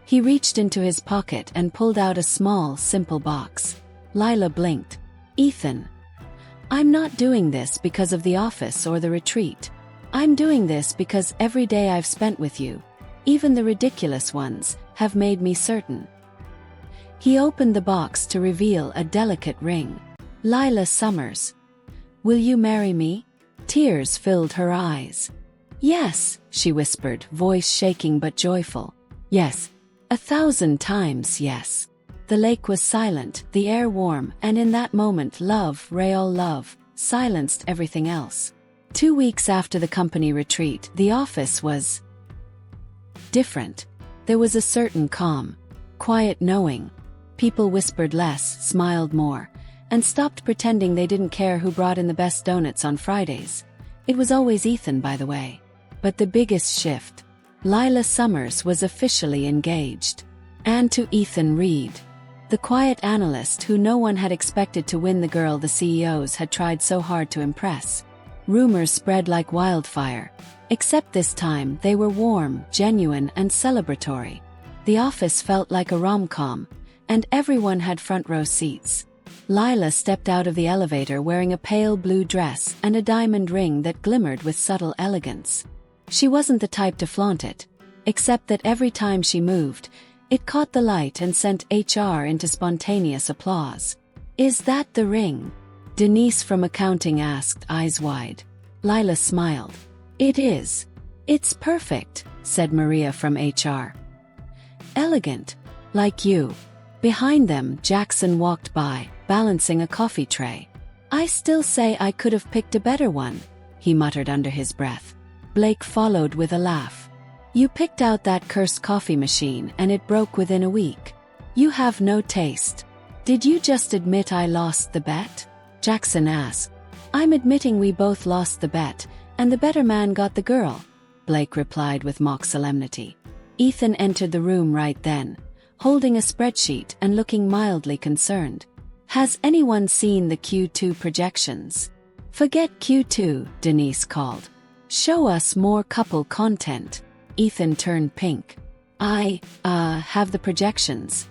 He reached into his pocket and pulled out a small, simple box. Lila blinked. "Ethan, I'm not doing this because of the office or the retreat. I'm doing this because every day I've spent with you, even the ridiculous ones, have made me certain." He opened the box to reveal a delicate ring. Lila Summers. Will you marry me? Tears filled her eyes. Yes, she whispered, voice shaking but joyful. Yes. 1,000 times yes. The lake was silent, the air warm, and in that moment love, real love, silenced everything else. 2 weeks after the company retreat, the office was different. There was a certain calm, quiet knowing. People whispered less, smiled more, and stopped pretending they didn't care who brought in the best donuts on Fridays. It was always Ethan, by the way. But the biggest shift. Lila Summers was officially engaged. And to Ethan Reed, the quiet analyst who no one had expected to win the girl the CEOs had tried so hard to impress. Rumors spread like wildfire. Except this time they were warm, genuine, and celebratory. The office felt like a rom-com, and everyone had front-row seats. Lila stepped out of the elevator wearing a pale blue dress and a diamond ring that glimmered with subtle elegance. She wasn't the type to flaunt it, except that every time she moved, it caught the light and sent HR into spontaneous applause. "Is that the ring?" Denise from accounting asked, eyes wide. Lila smiled. "It is. It's perfect," said Maria from HR. "Elegant. Like you." Behind them, Jackson walked by, balancing a coffee tray. "I still say I could have picked a better one," he muttered under his breath. Blake followed with a laugh. "You picked out that cursed coffee machine and it broke within a week. You have no taste." "Did you just admit I lost the bet?" Jackson asked. "I'm admitting we both lost the bet, and the better man got the girl," Blake replied with mock solemnity. Ethan entered the room right then, holding a spreadsheet and looking mildly concerned. "Has anyone seen the Q2 projections?" "Forget Q2, Denise called. "Show us more couple content." Ethan turned pink. I have the projections.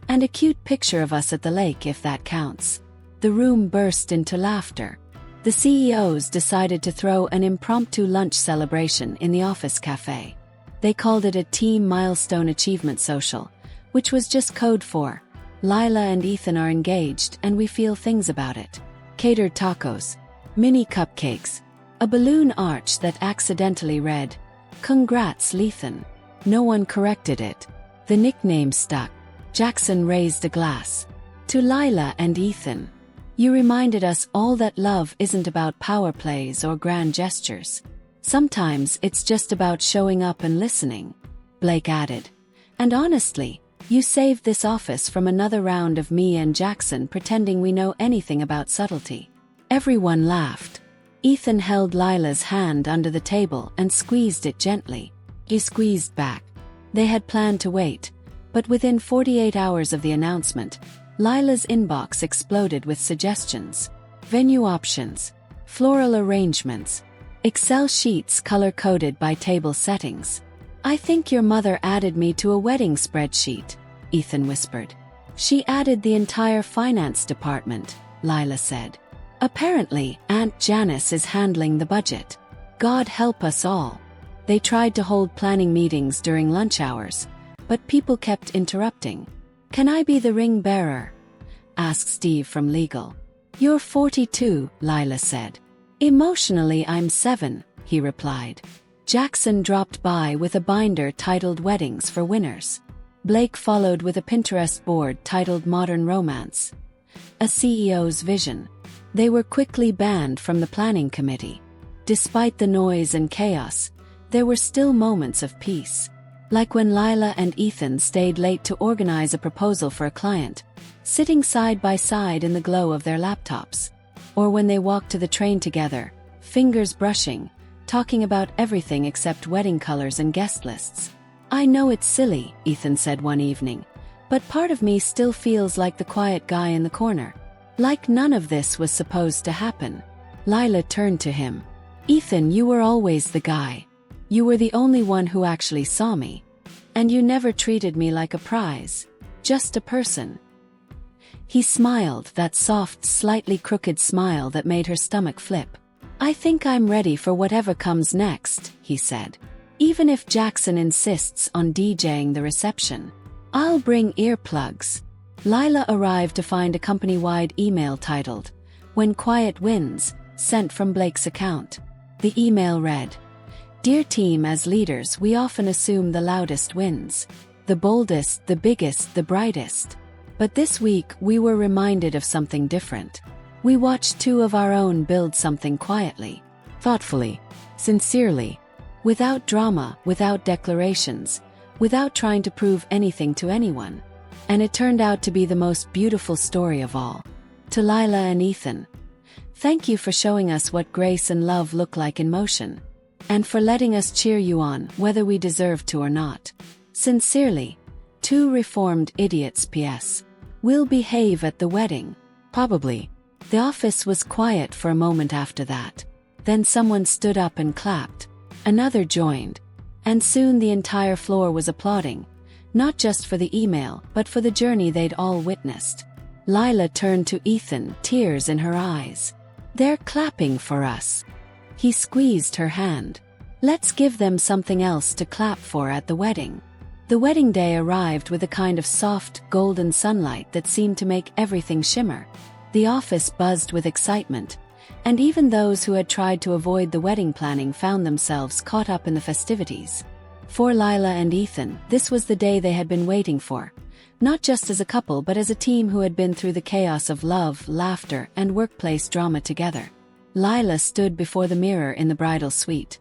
And a cute picture of us at the lake if that counts." The room burst into laughter. The CEOs decided to throw an impromptu lunch celebration in the office cafe. They called it a Team Milestone Achievement Social, which was just code for, "Lila and Ethan are engaged and we feel things about it." Catered tacos, mini cupcakes, a balloon arch that accidentally read, "Congrats, Lethan." No one corrected it. The nickname stuck. Jackson raised a glass. "To Lila and Ethan. You reminded us all that love isn't about power plays or grand gestures. Sometimes it's just about showing up and listening," Blake added. "And honestly, you saved this office from another round of me and Jackson pretending we know anything about subtlety." Everyone laughed. Ethan held Lila's hand under the table and squeezed it gently. He squeezed back. They had planned to wait, but within 48 hours of the announcement, Lila's inbox exploded with suggestions. Venue options, floral arrangements, Excel sheets color-coded by table settings. "I think your mother added me to a wedding spreadsheet," Ethan whispered. "She added the entire finance department," Lila said. "Apparently, Aunt Janice is handling the budget. God help us all." They tried to hold planning meetings during lunch hours, but people kept interrupting. "Can I be the ring bearer?" asked Steve from legal. "You're 42, Lila said. "Emotionally I'm 7, he replied. Jackson dropped by with a binder titled Weddings for Winners. Blake followed with a Pinterest board titled Modern Romance. A CEO's vision. They were quickly banned from the planning committee. Despite the noise and chaos, there were still moments of peace. Like when Lila and Ethan stayed late to organize a proposal for a client, sitting side by side in the glow of their laptops. Or when they walked to the train together, fingers brushing, talking about everything except wedding colors and guest lists. "I know it's silly," Ethan said one evening, "but part of me still feels like the quiet guy in the corner. Like none of this was supposed to happen." Lila turned to him. "Ethan, you were always the guy. You were the only one who actually saw me. And you never treated me like a prize. Just a person." He smiled, that soft, slightly crooked smile that made her stomach flip. "I think I'm ready for whatever comes next," he said. "Even if Jackson insists on DJing the reception. I'll bring earplugs." Lila arrived to find a company-wide email titled, "When Quiet Wins," sent from Blake's account. The email read, "Dear team, as leaders we often assume the loudest wins. The boldest, the biggest, the brightest. But this week we were reminded of something different. We watched two of our own build something quietly, thoughtfully, sincerely, without drama, without declarations, without trying to prove anything to anyone. And it turned out to be the most beautiful story of all. To Lila and Ethan, thank you for showing us what grace and love look like in motion, and for letting us cheer you on whether we deserve to or not. Sincerely, two reformed idiots. P.S. We'll behave at the wedding. Probably." The office was quiet for a moment after that. Then someone stood up and clapped. Another joined. And soon the entire floor was applauding, not just for the email, but for the journey they'd all witnessed. Lila turned to Ethan, tears in her eyes. "They're clapping for us." He squeezed her hand. "Let's give them something else to clap for at the wedding." The wedding day arrived with a kind of soft, golden sunlight that seemed to make everything shimmer. The office buzzed with excitement, and even those who had tried to avoid the wedding planning found themselves caught up in the festivities. For Lila and Ethan, this was the day they had been waiting for, not just as a couple but as a team who had been through the chaos of love, laughter, and workplace drama together. Lila stood before the mirror in the bridal suite,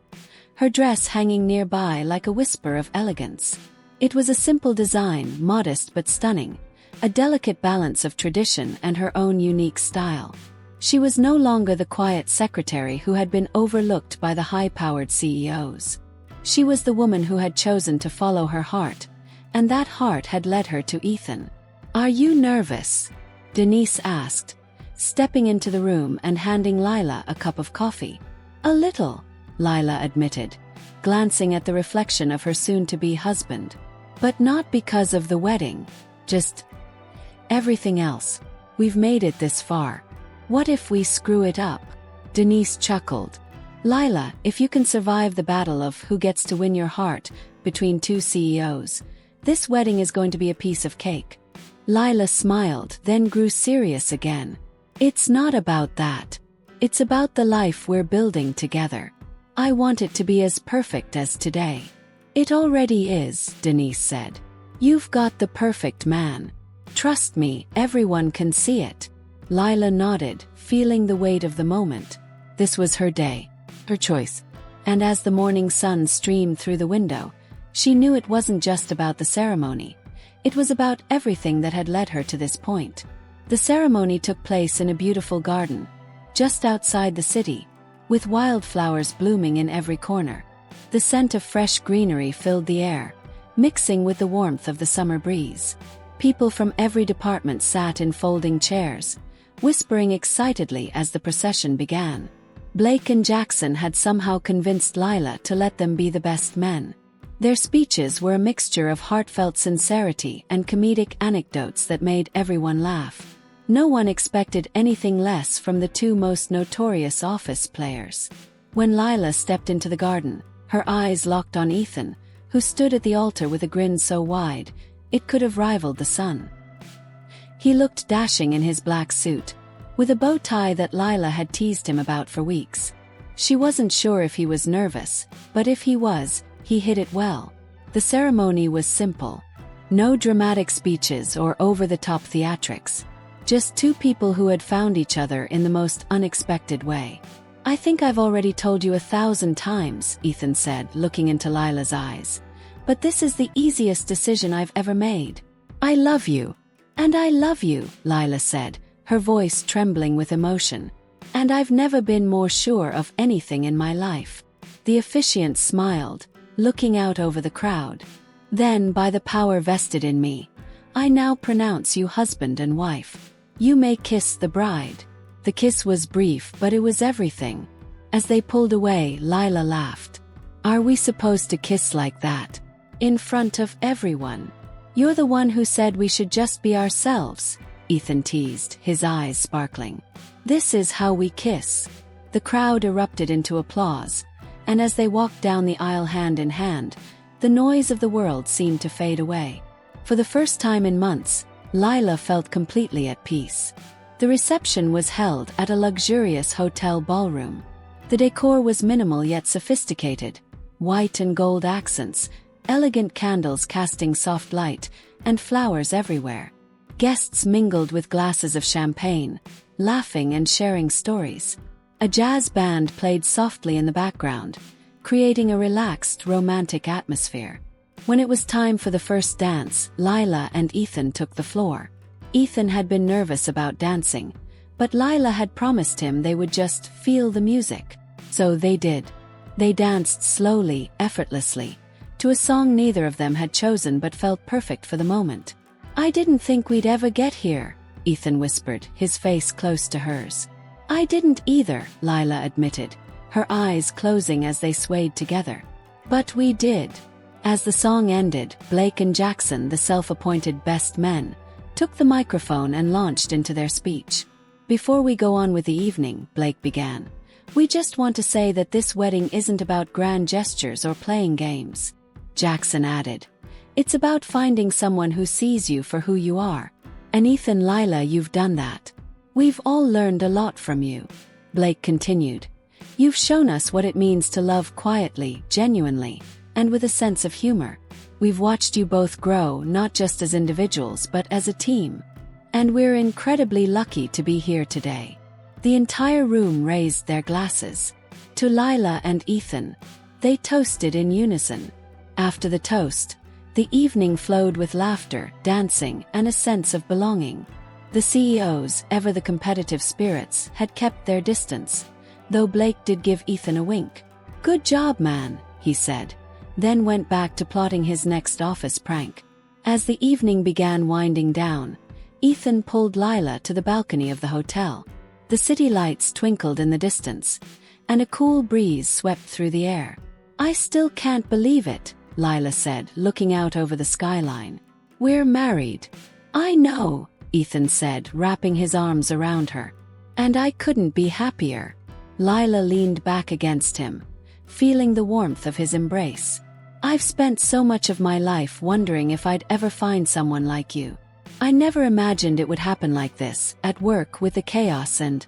her dress hanging nearby like a whisper of elegance. It was a simple design, modest but stunning, a delicate balance of tradition and her own unique style. She was no longer the quiet secretary who had been overlooked by the high-powered CEOs. She was the woman who had chosen to follow her heart, and that heart had led her to Ethan. "Are you nervous?" Denise asked, stepping into the room and handing Lila a cup of coffee. "A little," Lila admitted, glancing at the reflection of her soon-to-be husband. "But not because of the wedding, just everything else. We've made it this far. What if we screw it up?" Denise chuckled. "Lila, if you can survive the battle of who gets to win your heart between two CEOs, this wedding is going to be a piece of cake." Lila smiled, then grew serious again. "It's not about that. It's about the life we're building together. I want it to be as perfect as today." "It already is," Denise said. "You've got the perfect man. Trust me, everyone can see it." Lila nodded, feeling the weight of the moment. This was her day, her choice. And as the morning sun streamed through the window, she knew it wasn't just about the ceremony. It was about everything that had led her to this point. The ceremony took place in a beautiful garden, just outside the city, with wildflowers blooming in every corner. The scent of fresh greenery filled the air, mixing with the warmth of the summer breeze. People from every department sat in folding chairs, whispering excitedly as the procession began. Blake and Jackson had somehow convinced Lila to let them be the best men. Their speeches were a mixture of heartfelt sincerity and comedic anecdotes that made everyone laugh. No one expected anything less from the two most notorious office players. When Lila stepped into the garden, her eyes locked on Ethan, who stood at the altar with a grin so wide, it could have rivaled the sun. He looked dashing in his black suit, with a bow tie that Lila had teased him about for weeks. She wasn't sure if he was nervous, but if he was, he hid it well. The ceremony was simple. No dramatic speeches or over-the-top theatrics. Just two people who had found each other in the most unexpected way. "I think I've already told you 1,000 times, Ethan said, looking into Lila's eyes. "But this is the easiest decision I've ever made. I love you. And I love you," Lila said, her voice trembling with emotion. "And I've never been more sure of anything in my life." The officiant smiled, looking out over the crowd. "Then, by the power vested in me, I now pronounce you husband and wife. You may kiss the bride." The kiss was brief, but it was everything. As they pulled away, Lila laughed. "Are we supposed to kiss like that? In front of everyone? You're the one who said we should just be ourselves," Ethan teased, his eyes sparkling. "This is how we kiss." The crowd erupted into applause, and as they walked down the aisle hand in hand, the noise of the world seemed to fade away. For the first time in months, Lila felt completely at peace. The reception was held at a luxurious hotel ballroom. The decor was minimal yet sophisticated. White and gold accents, elegant candles casting soft light, and flowers everywhere. Guests mingled with glasses of champagne, laughing and sharing stories. A jazz band played softly in the background, creating a relaxed, romantic atmosphere. When it was time for the first dance, Lila and Ethan took the floor. Ethan had been nervous about dancing, but Lila had promised him they would just feel the music. So they did. They danced slowly, effortlessly, to a song neither of them had chosen but felt perfect for the moment. "I didn't think we'd ever get here," Ethan whispered, his face close to hers. "I didn't either," Lila admitted, her eyes closing as they swayed together. "But we did." As the song ended, Blake and Jackson, the self-appointed best men, took the microphone and launched into their speech. "Before we go on with the evening," Blake began, "we just want to say that this wedding isn't about grand gestures or playing games." Jackson added, "It's about finding someone who sees you for who you are. And Ethan, Lila, you've done that. We've all learned a lot from you." Blake continued, "You've shown us what it means to love quietly, genuinely, and with a sense of humor. We've watched you both grow, not just as individuals but as a team. And we're incredibly lucky to be here today." The entire room raised their glasses. To Lila and Ethan, they toasted in unison. After the toast, the evening flowed with laughter, dancing, and a sense of belonging. The CEOs, ever the competitive spirits, had kept their distance, though Blake did give Ethan a wink. "Good job, man," he said, then went back to plotting his next office prank. As the evening began winding down, Ethan pulled Lila to the balcony of the hotel. The city lights twinkled in the distance, and a cool breeze swept through the air. "I still can't believe it," Lila said, looking out over the skyline. "We're married." "I know," Ethan said, wrapping his arms around her. "And I couldn't be happier." Lila leaned back against him, feeling the warmth of his embrace. "I've spent so much of my life wondering if I'd ever find someone like you. I never imagined it would happen like this, at work with the chaos and—"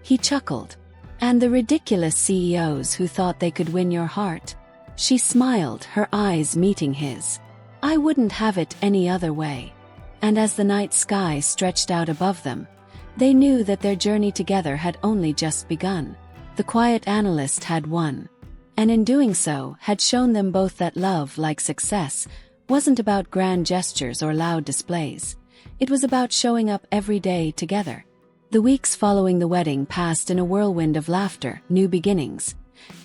He chuckled. "And the ridiculous CEOs who thought they could win your heart." She smiled, her eyes meeting his. "I wouldn't have it any other way." And as the night sky stretched out above them, they knew that their journey together had only just begun. The quiet analyst had won, and in doing so, had shown them both that love, like success, wasn't about grand gestures or loud displays. It was about showing up every day together. The weeks following the wedding passed in a whirlwind of laughter, new beginnings,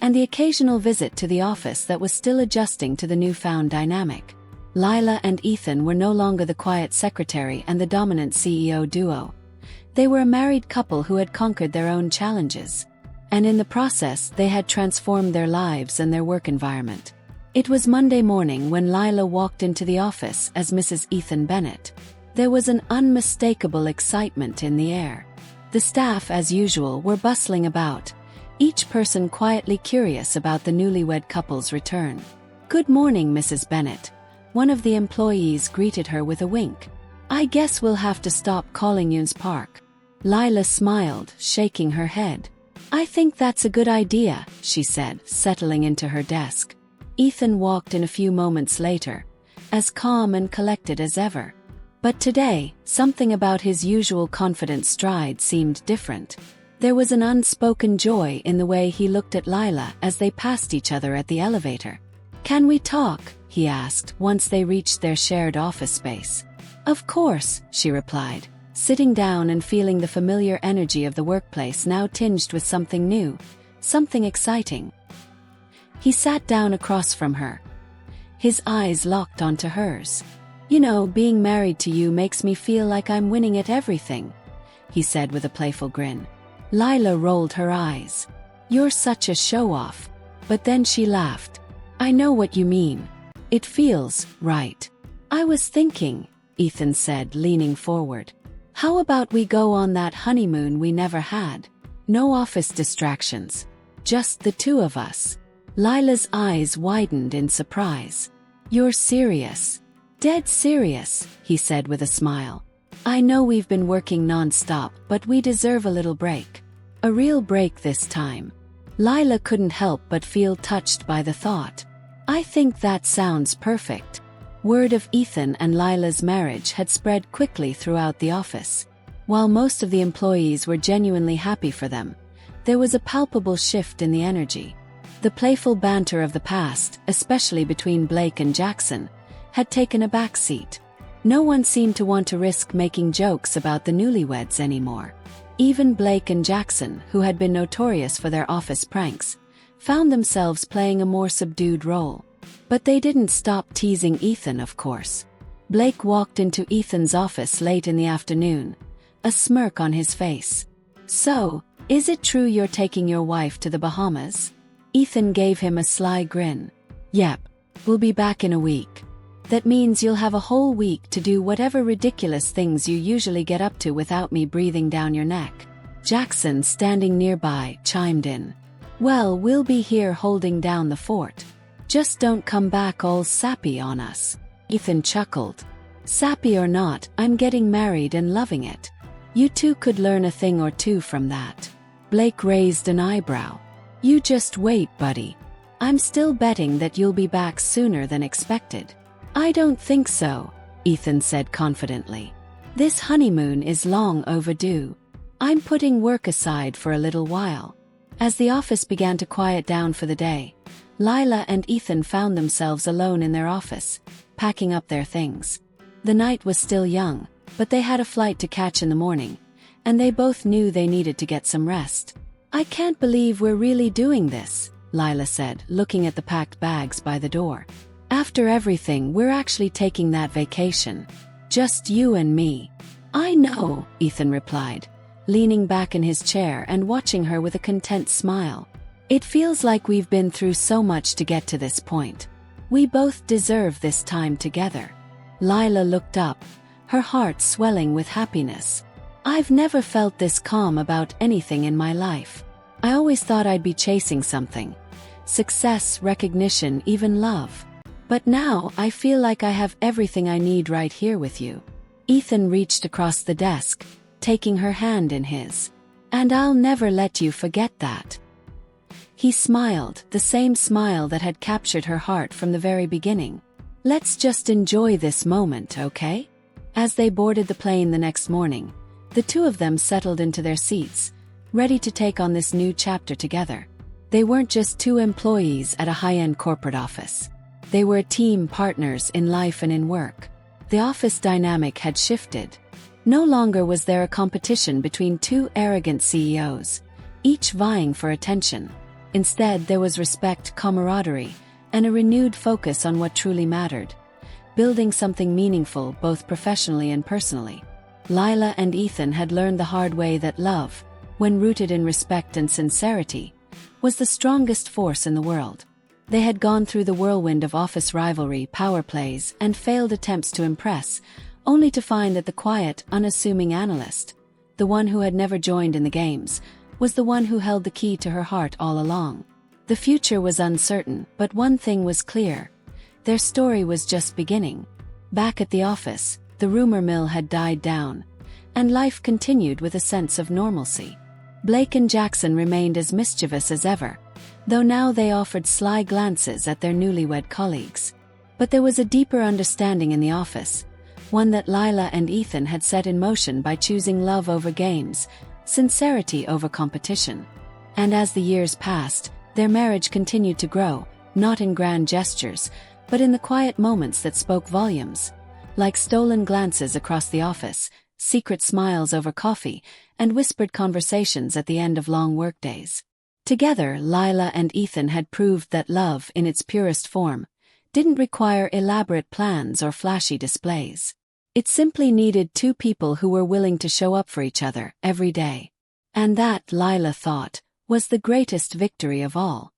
and the occasional visit to the office that was still adjusting to the newfound dynamic. Lila and Ethan were no longer the quiet secretary and the dominant CEO duo. They were a married couple who had conquered their own challenges. And in the process, they had transformed their lives and their work environment. It was Monday morning when Lila walked into the office as Mrs. Ethan Bennett. There was an unmistakable excitement in the air. The staff, as usual, were bustling about, each person quietly curious about the newlywed couple's return. "Good morning, Mrs. Bennett." One of the employees greeted her with a wink. "I guess we'll have to stop calling Yuns Park." Lila smiled, shaking her head. "I think that's a good idea," she said, settling into her desk. Ethan walked in a few moments later, as calm and collected as ever. But today, something about his usual confident stride seemed different. There was an unspoken joy in the way he looked at Lila as they passed each other at the elevator. "Can we talk?" he asked, once they reached their shared office space. "Of course," she replied, sitting down and feeling the familiar energy of the workplace now tinged with something new, something exciting. He sat down across from her. His eyes locked onto hers. "You know, being married to you makes me feel like I'm winning at everything," he said with a playful grin. Lila rolled her eyes. "You're such a show-off." But then she laughed. "I know what you mean. It feels right." "I was thinking," Ethan said, leaning forward. "How about we go on that honeymoon we never had? No office distractions. Just the two of us." Lila's eyes widened in surprise. "You're serious?" Dead serious, he said with a smile. I know we've been working non-stop, but we deserve a little break. A real break this time. Lila couldn't help but feel touched by the thought. I think that sounds perfect. Word of Ethan and Lila's marriage had spread quickly throughout the office. While most of the employees were genuinely happy for them, there was a palpable shift in the energy. The playful banter of the past, especially between Blake and Jackson, had taken a back seat. No one seemed to want to risk making jokes about the newlyweds anymore. Even Blake and Jackson, who had been notorious for their office pranks, found themselves playing a more subdued role. But they didn't stop teasing Ethan, of course. Blake walked into Ethan's office late in the afternoon, a smirk on his face. So, is it true you're taking your wife to the Bahamas? Ethan gave him a sly grin. Yep, we'll be back in a week. That means you'll have a whole week to do whatever ridiculous things you usually get up to without me breathing down your neck. Jackson, standing nearby, chimed in. Well, we'll be here holding down the fort. Just don't come back all sappy on us. Ethan chuckled. Sappy or not, I'm getting married and loving it. You two could learn a thing or two from that. Blake raised an eyebrow. You just wait, buddy. I'm still betting that you'll be back sooner than expected. I don't think so, Ethan said confidently. This honeymoon is long overdue. I'm putting work aside for a little while. As the office began to quiet down for the day, Lila and Ethan found themselves alone in their office, packing up their things. The night was still young, but they had a flight to catch in the morning, and they both knew they needed to get some rest. I can't believe we're really doing this, Lila said, looking at the packed bags by the door. After everything, we're actually taking that vacation. Just you and me. I know, Ethan replied, leaning back in his chair and watching her with a content smile. It feels like we've been through so much to get to this point. We both deserve this time together. Lila looked up, her heart swelling with happiness. I've never felt this calm about anything in my life. I always thought I'd be chasing something. Success, recognition, even love. But now, I feel like I have everything I need right here with you. Ethan reached across the desk, taking her hand in his. And I'll never let you forget that. He smiled, the same smile that had captured her heart from the very beginning. Let's just enjoy this moment, okay? As they boarded the plane the next morning, the two of them settled into their seats, ready to take on this new chapter together. They weren't just two employees at a high-end corporate office. They were team partners in life and in work. The office dynamic had shifted. No longer was there a competition between two arrogant CEOs, each vying for attention. Instead, there was respect, camaraderie, and a renewed focus on what truly mattered, building something meaningful both professionally and personally. Lila and Ethan had learned the hard way that love, when rooted in respect and sincerity, was the strongest force in the world. They had gone through the whirlwind of office rivalry, power plays, and failed attempts to impress, only to find that the quiet, unassuming analyst, the one who had never joined in the games, was the one who held the key to her heart all along. The future was uncertain, but one thing was clear. Their story was just beginning. Back at the office, the rumor mill had died down, and life continued with a sense of normalcy. Blake and Jackson remained as mischievous as ever, though now they offered sly glances at their newlywed colleagues. But there was a deeper understanding in the office, one that Lila and Ethan had set in motion by choosing love over games, sincerity over competition. And as the years passed, their marriage continued to grow, not in grand gestures, but in the quiet moments that spoke volumes, like stolen glances across the office, secret smiles over coffee, and whispered conversations at the end of long workdays. Together, Lila and Ethan had proved that love, in its purest form, didn't require elaborate plans or flashy displays. It simply needed two people who were willing to show up for each other every day. And that, Lila thought, was the greatest victory of all.